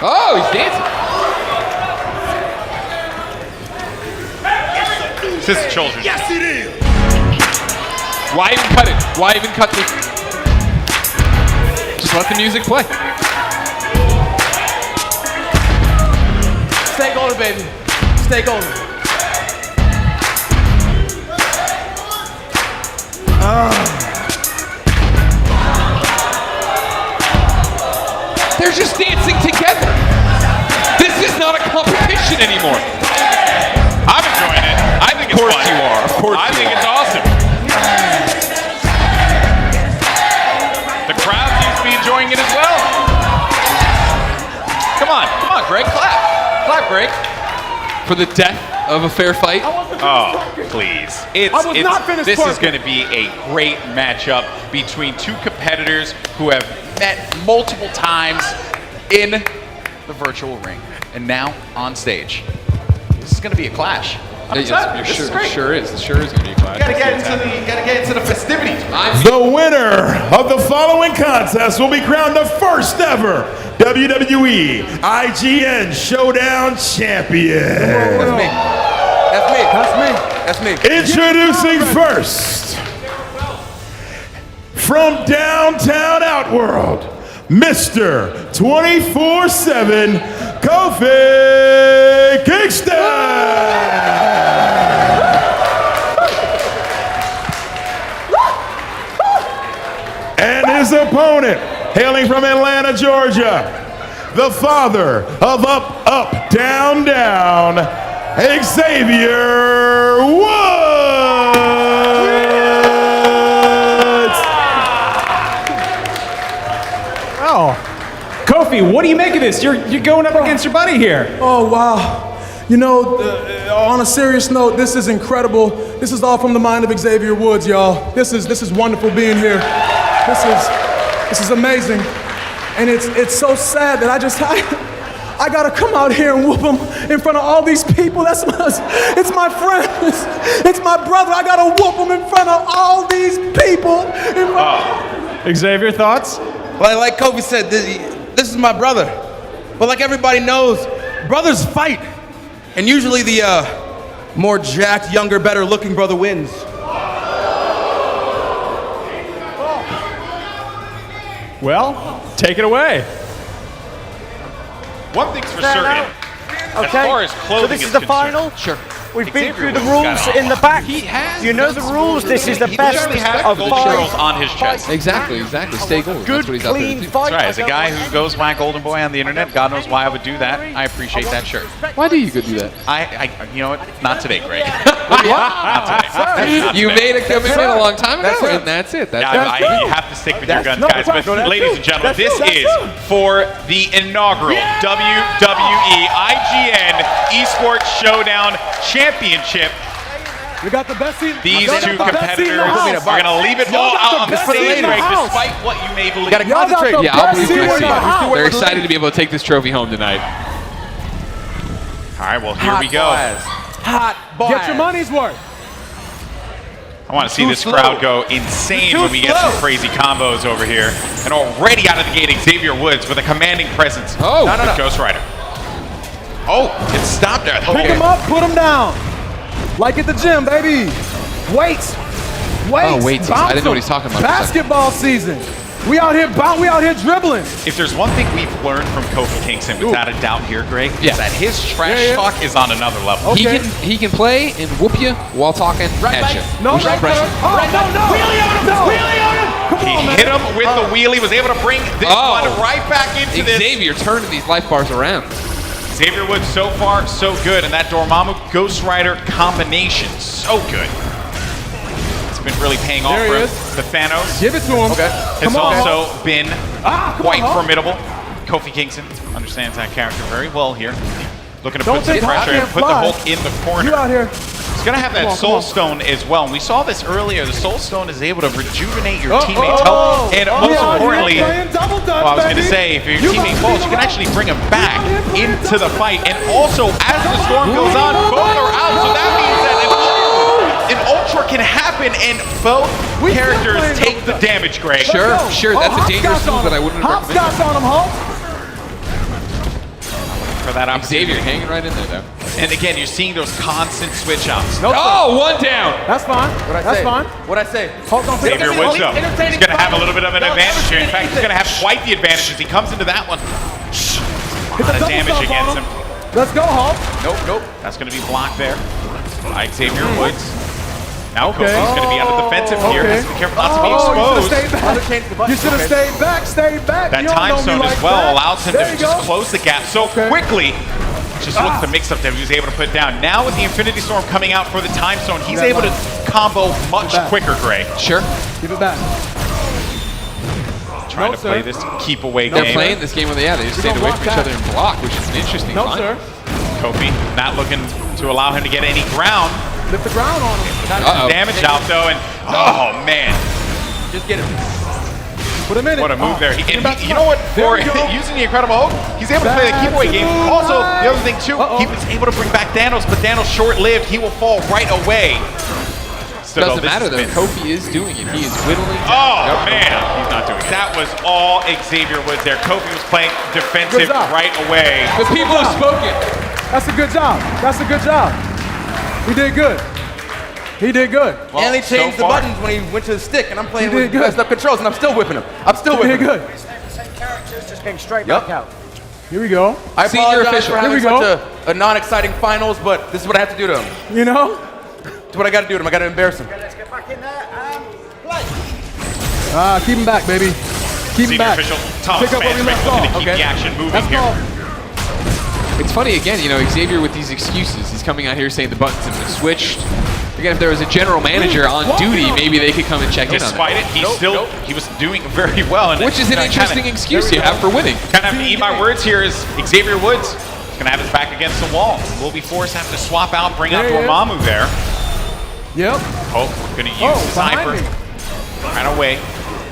Speaker 2: Oh, he's dancing.
Speaker 1: This is children.
Speaker 11: Yes, it is.
Speaker 2: Why even cut it? Why even cut the... Just let the music play.
Speaker 13: Stay golden, baby. Stay golden.
Speaker 2: They're just dancing together. This is not a competition anymore.
Speaker 1: I'm enjoying it. I think it's fun.
Speaker 2: You are. Of course
Speaker 1: I think it's awesome. The crowd seems to be enjoying it as well. Come on, Greg, clap, Greg.
Speaker 2: For the death of a fair fight.
Speaker 1: Oh, please. This is going to be a great matchup between two competitors who have met multiple times in the virtual ring and now on stage. This is going to be a clash.
Speaker 2: It sure is going to be a clash.
Speaker 1: Gotta get into the festivities.
Speaker 11: The winner of the following contest will be crowned the first ever WWE IGN Showdown Champion.
Speaker 13: That's me.
Speaker 11: Introducing first, from downtown Outworld, Mr. 24/7 Kofi Kingston! And his opponent, hailing from Atlanta, Georgia, the father of Up, Up, Down, Down, Xavier Woods!
Speaker 6: Oh, Kofi, what do you make of this? You're going up against your buddy here.
Speaker 9: Oh, wow. You know, on a serious note, this is incredible. This is all from the mind of Xavier Woods, y'all. This is wonderful being here. This is amazing. And it's so sad that I gotta come out here and whoop him in front of all these people. It's my friend. It's my brother. I gotta whoop him in front of all these people.
Speaker 6: Xavier, thoughts?
Speaker 4: Well, like Kofi said, this is my brother. But like everybody knows, brothers fight. And usually the more jacked, younger, better looking brother wins.
Speaker 6: Well, take it away.
Speaker 1: One thing's for certain. As far as clothing
Speaker 16: so this is the final.
Speaker 2: Sure.
Speaker 16: We've been through the rules in the back. You know the rules. This is the best of
Speaker 1: gold
Speaker 16: five.
Speaker 1: girls on his chest.
Speaker 2: Exactly. Stay gold. That's what he's out there to do.
Speaker 1: That's right. As a guy who goes by Golden Boy on the internet, God knows why I would do that. I appreciate that shirt.
Speaker 2: Why do you go do that?
Speaker 1: You know what? Not today, Greg. Not today.
Speaker 2: You made a commitment a long time ago, and that's it.
Speaker 1: You have to stick with your guns, guys. But ladies and gentlemen, this is for the inaugural WWE IGN eSports Showdown Championship.
Speaker 8: We got the best seat.
Speaker 1: These two competitors are going to leave it all out on the stage, Greg, despite what you may believe.
Speaker 4: Gotta concentrate.
Speaker 2: Yeah, I'll believe it. They're excited to be able to take this trophy home tonight.
Speaker 1: All right, well, here we go.
Speaker 4: Hot boys.
Speaker 8: Get your money's worth.
Speaker 1: I want to see this crowd go insane when we get some crazy combos over here. And already out of the gate, Xavier Woods with a commanding presence.
Speaker 2: Oh,
Speaker 1: with Ghost Rider. Oh, it stopped there.
Speaker 8: Pick him up, put him down. Like at the gym, baby. Weights.
Speaker 2: Oh, weights. I didn't know what he's talking about.
Speaker 8: Basketball season. We out here dribbling.
Speaker 1: If there's one thing we've learned from Kofi Kingston, without a doubt here, Greg, is that his trash talk is on another level.
Speaker 2: Okay. He can play and whoop you while talking at you.
Speaker 8: No, no. Wheelie on him. Come
Speaker 1: He
Speaker 8: on, man.
Speaker 1: hit him with the wheelie, was able to bring this one right back into this.
Speaker 2: Xavier turning these life bars around.
Speaker 1: Xavier Woods so far, so good. And that Dormammu Ghost Rider combination, so good. It's been really paying off for him. The Thanos.
Speaker 8: Give it to him.
Speaker 1: Okay. It's also been quite formidable. Kofi Kingston understands that character very well here. Looking to put some pressure and put the Hulk in the corner.
Speaker 8: You out here.
Speaker 1: He's going to have that Soul Stone as well. And we saw this earlier. The Soul Stone is able to rejuvenate your teammate's health. And most importantly, well, I was going to say, if your teammate falls, you can actually bring him back into the fight. And also, as the storm goes on, both are out. So that means that an Ultra can happen and both characters take the damage, Greg.
Speaker 2: Sure. That's a dangerous move that I wouldn't recommend.
Speaker 8: Hopscotch on him, Hulk.
Speaker 1: For that opportunity.
Speaker 2: Xavier hanging right in there, though.
Speaker 1: And again, you're seeing those constant switch outs.
Speaker 2: One down.
Speaker 8: That's fine. That's fine.
Speaker 4: What'd I say?
Speaker 8: Hulk don't pick
Speaker 1: Xavier Woods, though, he's going to have a little bit of an advantage here. In fact, he's going to have quite the advantage as he comes into that one. A lot of damage against him.
Speaker 8: Let's go, Hulk.
Speaker 1: Nope. That's going to be blocked there by Xavier Woods. Now Kofi's going to be on the defensive here. Has to be careful not to be exposed.
Speaker 8: You should have stayed back.
Speaker 1: That time zone as well allows him to just close the gap so quickly. Just look at the mix-up that he was able to put down. Now with the Infinity Storm coming out for the time zone, he's able to combo much quicker, Greg.
Speaker 2: Sure.
Speaker 8: Give it back.
Speaker 1: Trying to play this keep away game.
Speaker 2: They're playing this game where they just stayed away from each other and block, which is an interesting find.
Speaker 1: Kofi not looking to allow him to get any ground.
Speaker 8: Lift the ground on him.
Speaker 1: Damage out though, and oh man.
Speaker 4: Just get him.
Speaker 8: Put him in it.
Speaker 1: What a move there. You know what? For using the Incredible Hulk, he's able to play the keep away game. Also, the other thing too, he was able to bring back Thanos, but Thanos short-lived. He will fall right away.
Speaker 2: Doesn't matter though. Kofi is doing it. He is whittling.
Speaker 1: Oh man, he's not doing it. That was all Xavier Woods there. Kofi was playing defensive right away.
Speaker 2: The people have spoken.
Speaker 8: That's a good job. He did good.
Speaker 4: Well, and he changed the buttons when he went to the stick, and I'm playing with messed up controls, and I'm still whipping him. I'm still whipping him.
Speaker 16: Same characters, just getting straight back out.
Speaker 8: Here we go.
Speaker 4: I
Speaker 2: Senior
Speaker 4: apologize
Speaker 2: official.
Speaker 4: for having
Speaker 8: Here we
Speaker 4: such a non-exciting finals, but this is what I have to do to him.
Speaker 8: You know?
Speaker 4: It's what I got to do to him. I got to embarrass him.
Speaker 16: Let's get back in there and play.
Speaker 8: Keep him back, baby. Keep him
Speaker 1: Senior
Speaker 8: back.
Speaker 1: official Thomas
Speaker 8: Pick up where we
Speaker 1: Management
Speaker 8: left
Speaker 1: looking
Speaker 8: off.
Speaker 1: to keep the action moving
Speaker 8: Let's
Speaker 1: here.
Speaker 8: go.
Speaker 2: It's funny again, you know, Xavier with these excuses. He's coming out here saying the buttons have been switched. Again, if there was a general manager on duty, maybe they could come and check in on
Speaker 1: Despite
Speaker 2: it.
Speaker 1: it, he was doing very well. And
Speaker 2: Which is an interesting excuse you have for winning.
Speaker 1: Kind of have to eat my words here is Xavier Woods is going to have his back against the wall. Will be forced to have to swap out, bring out
Speaker 8: There he is.
Speaker 1: Dormammu there.
Speaker 8: Yep.
Speaker 1: Hope going to use his
Speaker 8: behind
Speaker 1: hyper.
Speaker 8: me.
Speaker 1: Right away.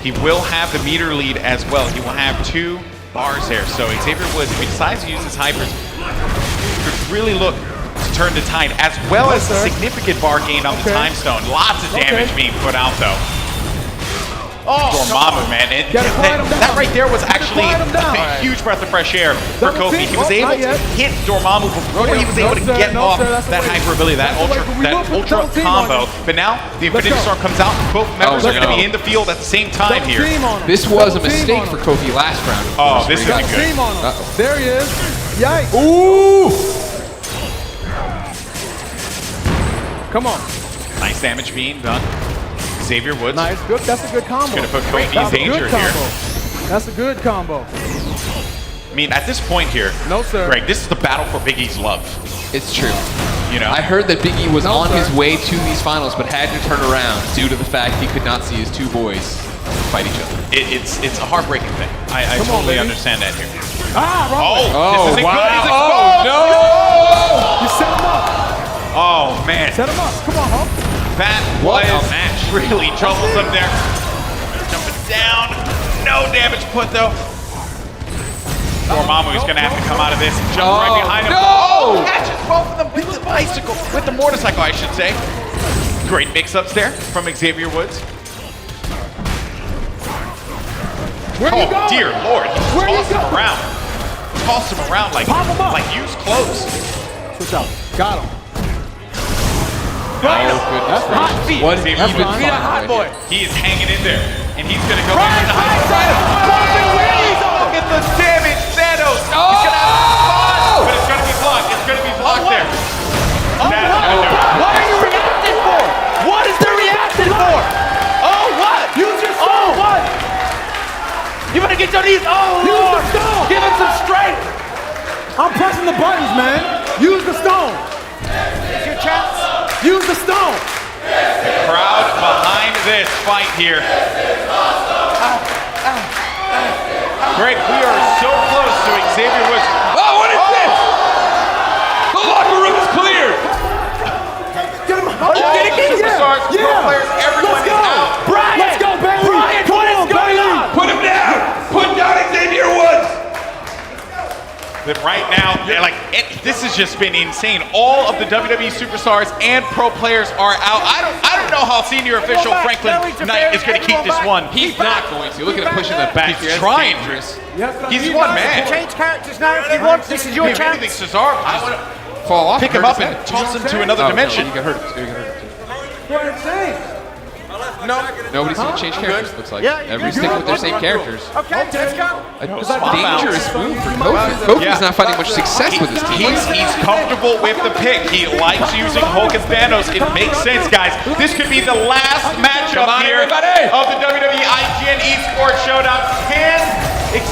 Speaker 1: He will have the meter lead as well. He will have 2 bars there. So Xavier Woods, if he decides to use his hypers, could really look to turn the tide, as well as a significant bar gain on the time stone. Lots of damage being put out though. Dormammu, man. And that right there was actually a huge breath of fresh air for Kofi. He was able to hit Dormammu before he was able to get off that hyper ability, that ultra combo. But now the Infinity Storm comes out. Both members are going to be in the field at the same time here.
Speaker 2: This was a mistake for Kofi last round.
Speaker 1: Oh, this isn't good.
Speaker 8: There he is. Yikes.
Speaker 4: Ooh!
Speaker 8: Come on.
Speaker 1: Nice damage being done. Xavier Woods.
Speaker 8: Nice. Good. That's a good combo.
Speaker 1: Going to put Kofi in
Speaker 8: That's a
Speaker 1: danger
Speaker 8: good
Speaker 1: here.
Speaker 8: combo. That's a good combo.
Speaker 1: I mean, at this point here,
Speaker 8: No, sir.
Speaker 1: Greg, this is the battle for Big E's love.
Speaker 2: It's true.
Speaker 1: You know,
Speaker 2: I heard that Big E was on his way to these finals, but had to turn around due to the fact he could not see his 2 boys fight each other.
Speaker 1: it's a heartbreaking thing. I
Speaker 8: Come on,
Speaker 1: totally
Speaker 8: baby.
Speaker 1: understand that here.
Speaker 8: Wrong way.
Speaker 1: This isn't good. He's
Speaker 2: Oh,
Speaker 1: exposed.
Speaker 2: no!
Speaker 8: You set him up.
Speaker 1: Oh, man.
Speaker 8: Set him up. Come on, Hope.
Speaker 1: That
Speaker 2: What
Speaker 1: was
Speaker 2: a match.
Speaker 1: really troublesome there. Jumping down. No damage put, though. Dormammu is going to have to come out of this and jump right behind him.
Speaker 2: No!
Speaker 1: Oh, catches both of them with the bicycle, with the motorcycle, I should say. Great mix-ups there from Xavier Woods.
Speaker 8: Where you
Speaker 1: Oh,
Speaker 8: going?
Speaker 1: dear Lord. He
Speaker 8: Where you
Speaker 1: tossed him
Speaker 8: going?
Speaker 1: around. Tossed him around like used clothes.
Speaker 8: Switch out. Got him.
Speaker 1: Oh, goodness.
Speaker 8: That's hot feet.
Speaker 2: What
Speaker 1: Xavier
Speaker 2: even
Speaker 1: Woods.
Speaker 2: fun right here.
Speaker 1: He is hanging in there, and he's going to go back to the high side. Look at the damage, Thanos. He's going to have a spot, but it's going to be blocked. It's going to be blocked there. That's gonna do it.
Speaker 16: What are you reacting for? What is the reaction for? Oh, what?
Speaker 8: You just saw what?
Speaker 16: You better get your knees. Oh,
Speaker 8: Use
Speaker 16: Lord.
Speaker 8: the stone.
Speaker 16: Give him some strength.
Speaker 8: I'm pressing the buttons, man. Use the stone.
Speaker 16: It's your chance.
Speaker 8: Use the stone.
Speaker 1: Crowd behind this fight here. Greg, we are so close to Xavier Woods.
Speaker 2: Oh, what is this? The locker room is cleared.
Speaker 8: Get him.
Speaker 1: All the superstars, pro players, everyone is out.
Speaker 8: Brian. Let's go, Bayley.
Speaker 16: Brian,
Speaker 8: Come
Speaker 16: what is
Speaker 8: on,
Speaker 16: going
Speaker 8: Bayley.
Speaker 16: on?
Speaker 2: Put him down. Put down Xavier Woods.
Speaker 1: But right now, this has just been insane. All of the WWE superstars and pro players are out. I don't know how senior official Franklin Knight is going to keep this one.
Speaker 2: He's not going to. Look at him pushing the back here.
Speaker 1: He's
Speaker 2: That's
Speaker 1: trying.
Speaker 2: dangerous.
Speaker 1: He's one man.
Speaker 16: Change characters now if you want. This is your
Speaker 1: If
Speaker 16: chance.
Speaker 1: anything, Cesaro just
Speaker 2: Fall off.
Speaker 1: pick him up and toss him to another dimension.
Speaker 2: You got hurt. You got hurt.
Speaker 8: What I'm saying.
Speaker 2: Nobody's going to change characters, looks like.
Speaker 16: Yeah, you're
Speaker 2: Everybody's
Speaker 16: good.
Speaker 2: sticking with their same characters.
Speaker 16: Okay, let's go.
Speaker 2: A dangerous move for Kofi. Kofi's not finding much success with his team.
Speaker 1: He's comfortable with the pick. He likes using Hulk and Thanos. It makes sense, guys. This could be the last matchup here of the WWE IGN eSports Showdown. Can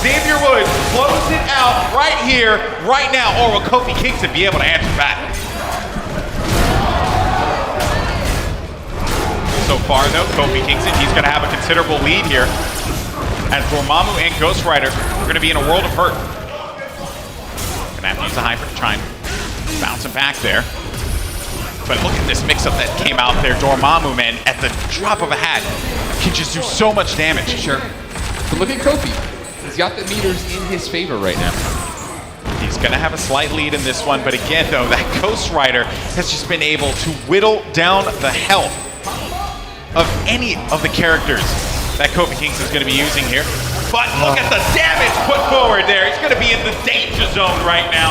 Speaker 1: Xavier Woods close it out right here, right now, or will Kofi Kingston be able to answer back? So far, though, Kofi Kingston, he's going to have a considerable lead here. As Dormammu and Ghost Rider are going to be in a world of hurt. Going to have to use the hyper to try and bounce him back there. But look at this mix-up that came out there. Dormammu, man, at the drop of a hat, can just do so much damage.
Speaker 2: Sure. But look at Kofi. He's got the meters in his favor right now.
Speaker 1: He's going to have a slight lead in this one. But again, though, that Ghost Rider has just been able to whittle down the health of any of the characters that Kofi Kingston is going to be using here. But look at the damage put forward there. He's going to be in the danger zone right now.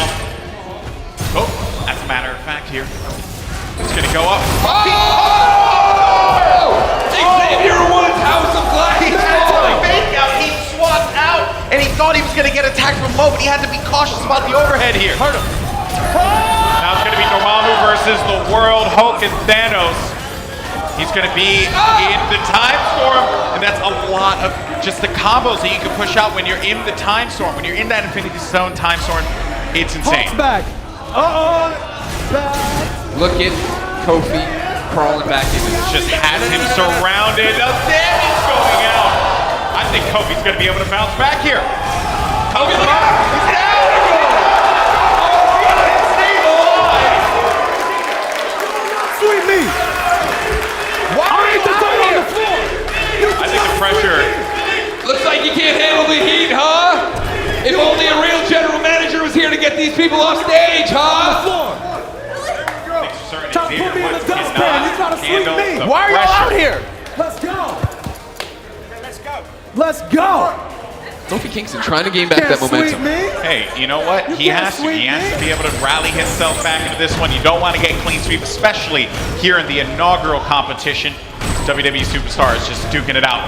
Speaker 1: Oh, as a matter of fact here, it's going to go up.
Speaker 2: Xavier Woods, House of Black.
Speaker 1: He had a fake out. He swapped out, and he thought he was going to to get attacked from low, but he had to be cautious about the overhead here. Hurt him. Now it's going to be Dormammu versus the World Hulk and Thanos. He's going to be in the Time Storm, and that's a lot of just the combos that you can push out when you're in the Time Storm. When you're in that Infinity Stone Time Storm, it's insane.
Speaker 8: Hulk's back. Back.
Speaker 2: Look at Kofi crawling back into this.
Speaker 1: Just has him surrounded. The damage going out. I think Kofi's going to be able to bounce back here. Kofi, look out! He's down again! Stay alive!
Speaker 8: Sweet me.
Speaker 11: Why
Speaker 8: I ain't the third on the floor.
Speaker 1: I think the pressure.
Speaker 2: Looks like you can't handle the heat, huh? If only a real general manager was here to get these people off stage, huh?
Speaker 8: Try to put me in the dustpan. You try to sweep me.
Speaker 13: Why are y'all out here?
Speaker 8: Let's go. Let's go.
Speaker 2: Kofi Kingston trying to gain back that momentum.
Speaker 1: Hey, you know what? He has to be able to rally himself back into this one. You don't want to get clean sweep, especially here in the inaugural competition. WWE Superstars just duking it out.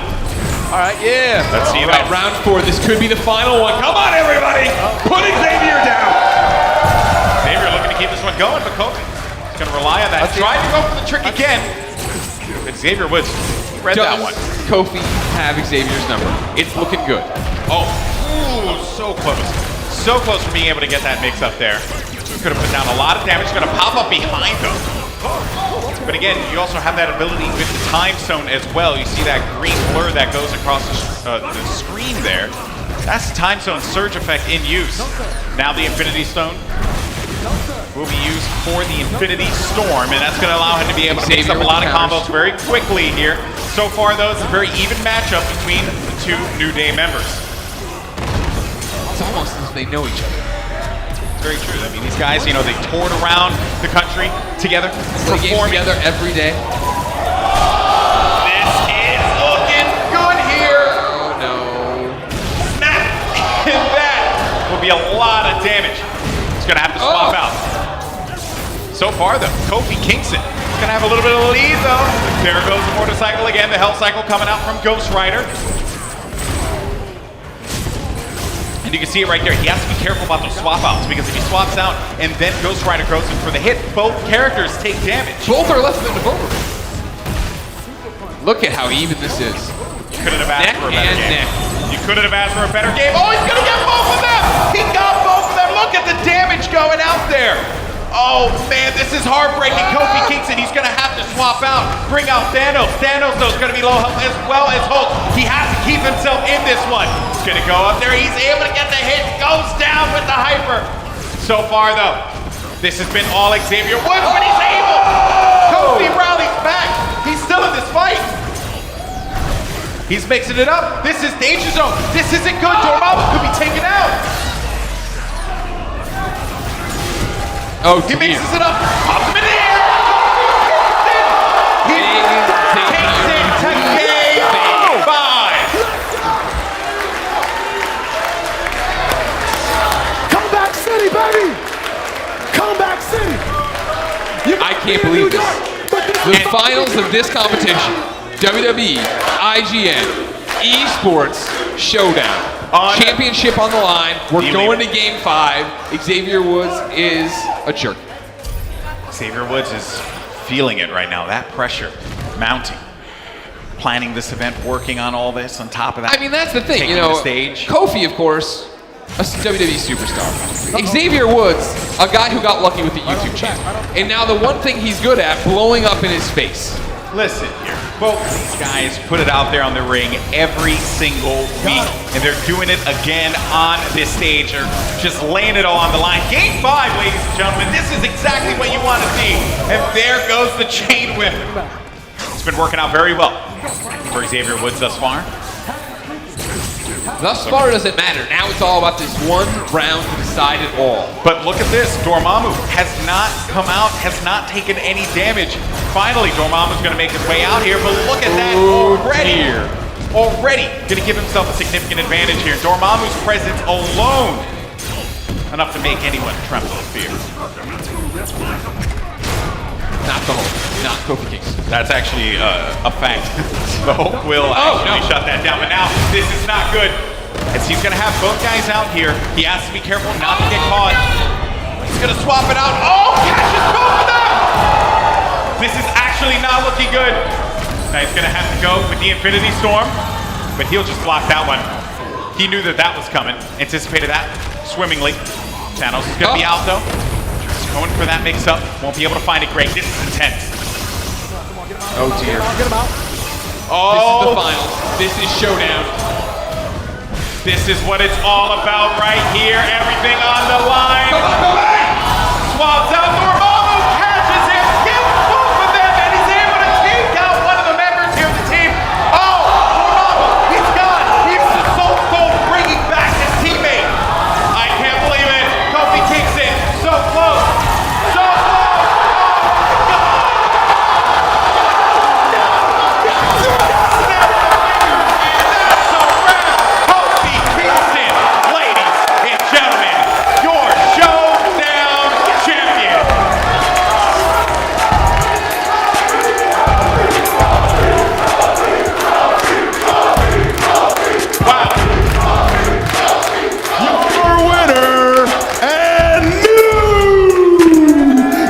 Speaker 2: All right, yeah.
Speaker 1: Let's see
Speaker 2: that. Round 4. This could be the final one. Come on, everybody. Put Xavier down.
Speaker 1: Xavier looking to keep this one going, but Kofi is going to rely on that. Trying to go for the trick again. But Xavier Woods read that one.
Speaker 2: Kofi have Xavier's number? It's looking good.
Speaker 1: Oh, ooh, so close. So close for being able to get that mix up there. Could have put down a lot of damage. Going to pop up behind him. But again, you also have that ability with the Time Stone as well. You see that green blur that goes across the screen there. That's the Time Stone surge effect in use. Now the Infinity Stone will be used for the Infinity Storm, and that's going to allow him to be able to mix up a lot of combos very quickly here. So far, though, it's a very even matchup between the two New Day members.
Speaker 2: It's almost as if they know each other.
Speaker 1: Very true. I mean, these guys, you know, they toured around the country together, performing
Speaker 2: together every day.
Speaker 1: This is looking good here.
Speaker 2: Oh no!
Speaker 1: Snap! And that will be a lot of damage. He's gonna have to swap out. So far, though, Kofi Kingston is gonna have a little bit of a lead, though. There goes the motorcycle again. The Hell Cycle coming out from Ghost Rider. And you can see it right there. He has to be careful about those swap outs because if he swaps out and then Ghost Rider goes in for the hit, both characters take damage.
Speaker 2: Both are less than vulnerable. Look at how even this is.
Speaker 1: You couldn't have asked for a better game.
Speaker 2: Neck.
Speaker 1: You couldn't have asked for a better game. Oh, he's gonna get both of them! He got both of them! Look at the damage going out there! Oh man, this is heartbreaking. Kofi Kingston, he's gonna have to swap out, bring out Thanos. Thanos, though, is gonna be low health as well as Hulk. He has to keep himself in this one. He's gonna go up there, he's able to get the hit, goes down with the hyper. So far, though, this has been all Xavier Woods, but he's able. Kofi rallies back. He's still in this fight. He's mixing it up. This is danger zone. This isn't good. Dormammu could be taken out.
Speaker 2: Oh,
Speaker 1: he mixes it up, pops him in the air. He takes it to game 5.
Speaker 8: Comeback City, baby. Comeback City.
Speaker 2: I can't believe this. The finals of this competition, WWE, IGN, eSports, Showdown. Championship on the line. We're going to game 5. Xavier Woods is a jerk.
Speaker 1: Xavier Woods is feeling it right now. That pressure mounting. Planning this event, working on all this on top of that.
Speaker 2: I mean, that's the thing.
Speaker 1: Taking
Speaker 2: You know,
Speaker 1: the stage.
Speaker 2: Kofi, of course, a WWE superstar. Xavier Woods, a guy who got lucky with the YouTube channel. And now the one thing he's good at, blowing up in his face.
Speaker 1: Listen here, both of these guys put it out there on the ring every single week, and they're doing it again on this stage. They're just laying it all on the line. Game 5, ladies and gentlemen, this is exactly what you want to see. And there goes the chain whip. It's been working out very well for Xavier Woods thus far.
Speaker 2: Thus far, it doesn't matter. Now it's all about this one round to decide it all.
Speaker 1: But look at this. Dormammu has not come out, has not taken any damage. Finally, Dormammu's going to make his way out here, but look at that already. Already going to give himself a significant advantage here. Dormammu's presence alone enough to make anyone tremble in fear.
Speaker 2: Not the Hulk, not Kofi Kingston.
Speaker 1: That's actually a fact. The Hulk will actually shut that down, but now this is not good. As he's gonna have both guys out here, he has to be careful not to get caught. He's gonna swap it out. Oh, catches both of them! This is actually not looking good. Now he's gonna have to go with the Infinity Storm, but he'll just block that one. He knew that that was coming, anticipated that swimmingly. Thanos is gonna be out though. Just going for that mix-up, won't be able to find it great. This is intense.
Speaker 2: Oh dear.
Speaker 8: Get him out.
Speaker 1: Oh.
Speaker 2: This is the finals. This is Showdown.
Speaker 1: This is what it's all about right here. Everything on the line. Swabs out. Dormammu catches him, kills both of them, and he's able to take out one of the members here of the team. Oh, Dormammu, he's gone. He's the Soul Stone bringing back his teammate. I can't believe it. Kofi Kingston, so close. So close. Kofi Kingston, ladies and gentlemen, your Showdown champion.
Speaker 11: Your winner and new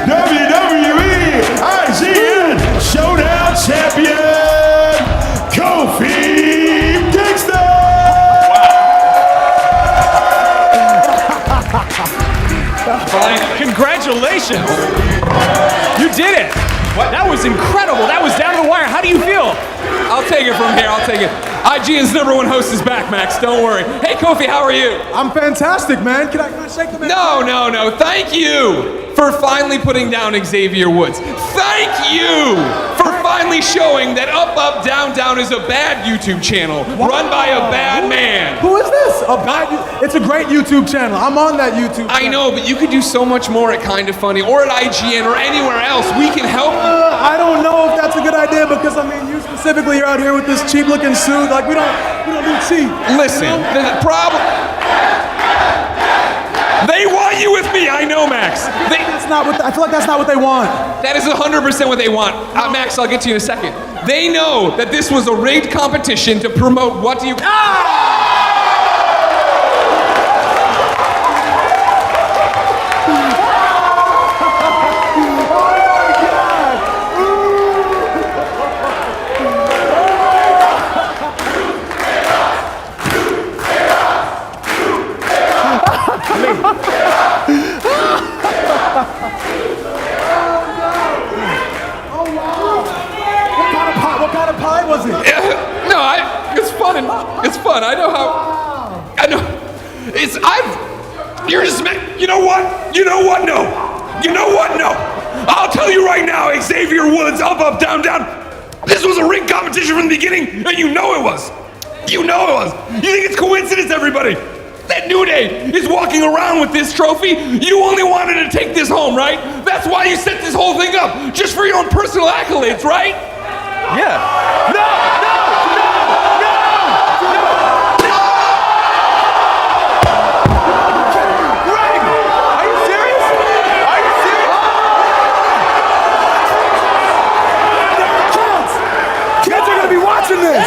Speaker 11: WWE IGN Showdown champion, Kofi Kingston!
Speaker 6: Congratulations! You did it! What? That was incredible. That was down to the wire. How do you feel?
Speaker 2: I'll take it from here. I'll take it. IGN's #1 host is back, Max. Don't worry. Hey, Kofi, how are you?
Speaker 8: I'm fantastic, man. Can I shake the man?
Speaker 2: No. Thank you for finally putting down Xavier Woods. Thank you for finally showing that Up, Up, Down, Down is a bad YouTube channel run by a bad man.
Speaker 8: Who is this? It's a great YouTube channel. I'm on that YouTube channel.
Speaker 2: I know, but you could do so much more at Kinda Funny or at IGN or anywhere else. We can help you.
Speaker 8: I don't know if that's a good idea because, I mean, you specifically are out here with this cheap-looking suit. Like, we don't do cheap.
Speaker 2: Listen,
Speaker 8: you know?
Speaker 2: the problem... They want you with me, I know, Max.
Speaker 8: I feel like that's not what they want.
Speaker 2: That is 100% what they want. Max, I'll get to you in a second. They know that this was a rigged competition to promote what do you...
Speaker 8: What kind of pie was it?
Speaker 2: No, it's fun. It's fun. I know how. I know. You're just. You know what? You know what? No. You know what? No. I'll tell you right now, Xavier Woods, Up, Up, Down, Down. This was a rigged competition from the beginning, and you know it was. You know it was. You think it's coincidence, everybody? That New Day is walking around with this trophy. You only wanted to take this home, right? That's why you set this whole thing up, just for your own personal accolades, right?
Speaker 6: Yeah.
Speaker 8: No! Greg! Are you serious? Are you serious? Kids are gonna be watching this!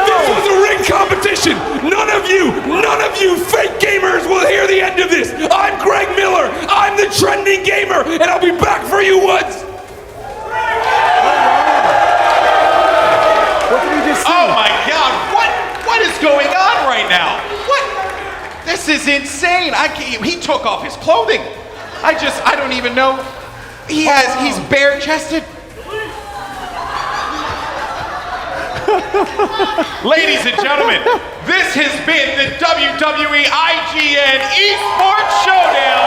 Speaker 2: This was a rigged competition. None of you fake gamers will hear the end of this. I'm Greg Miller. I'm the trending gamer, and I'll be back for you, Woods.
Speaker 1: Oh my God! What is going on right now? What? This is insane. He took off his clothing. I don't even know. He's bare chested. Ladies and gentlemen, this has been the WWE IGN eSports Showdown.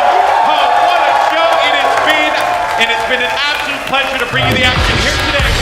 Speaker 1: Oh, what a show it has been, and it's been an absolute pleasure to bring you the action here today.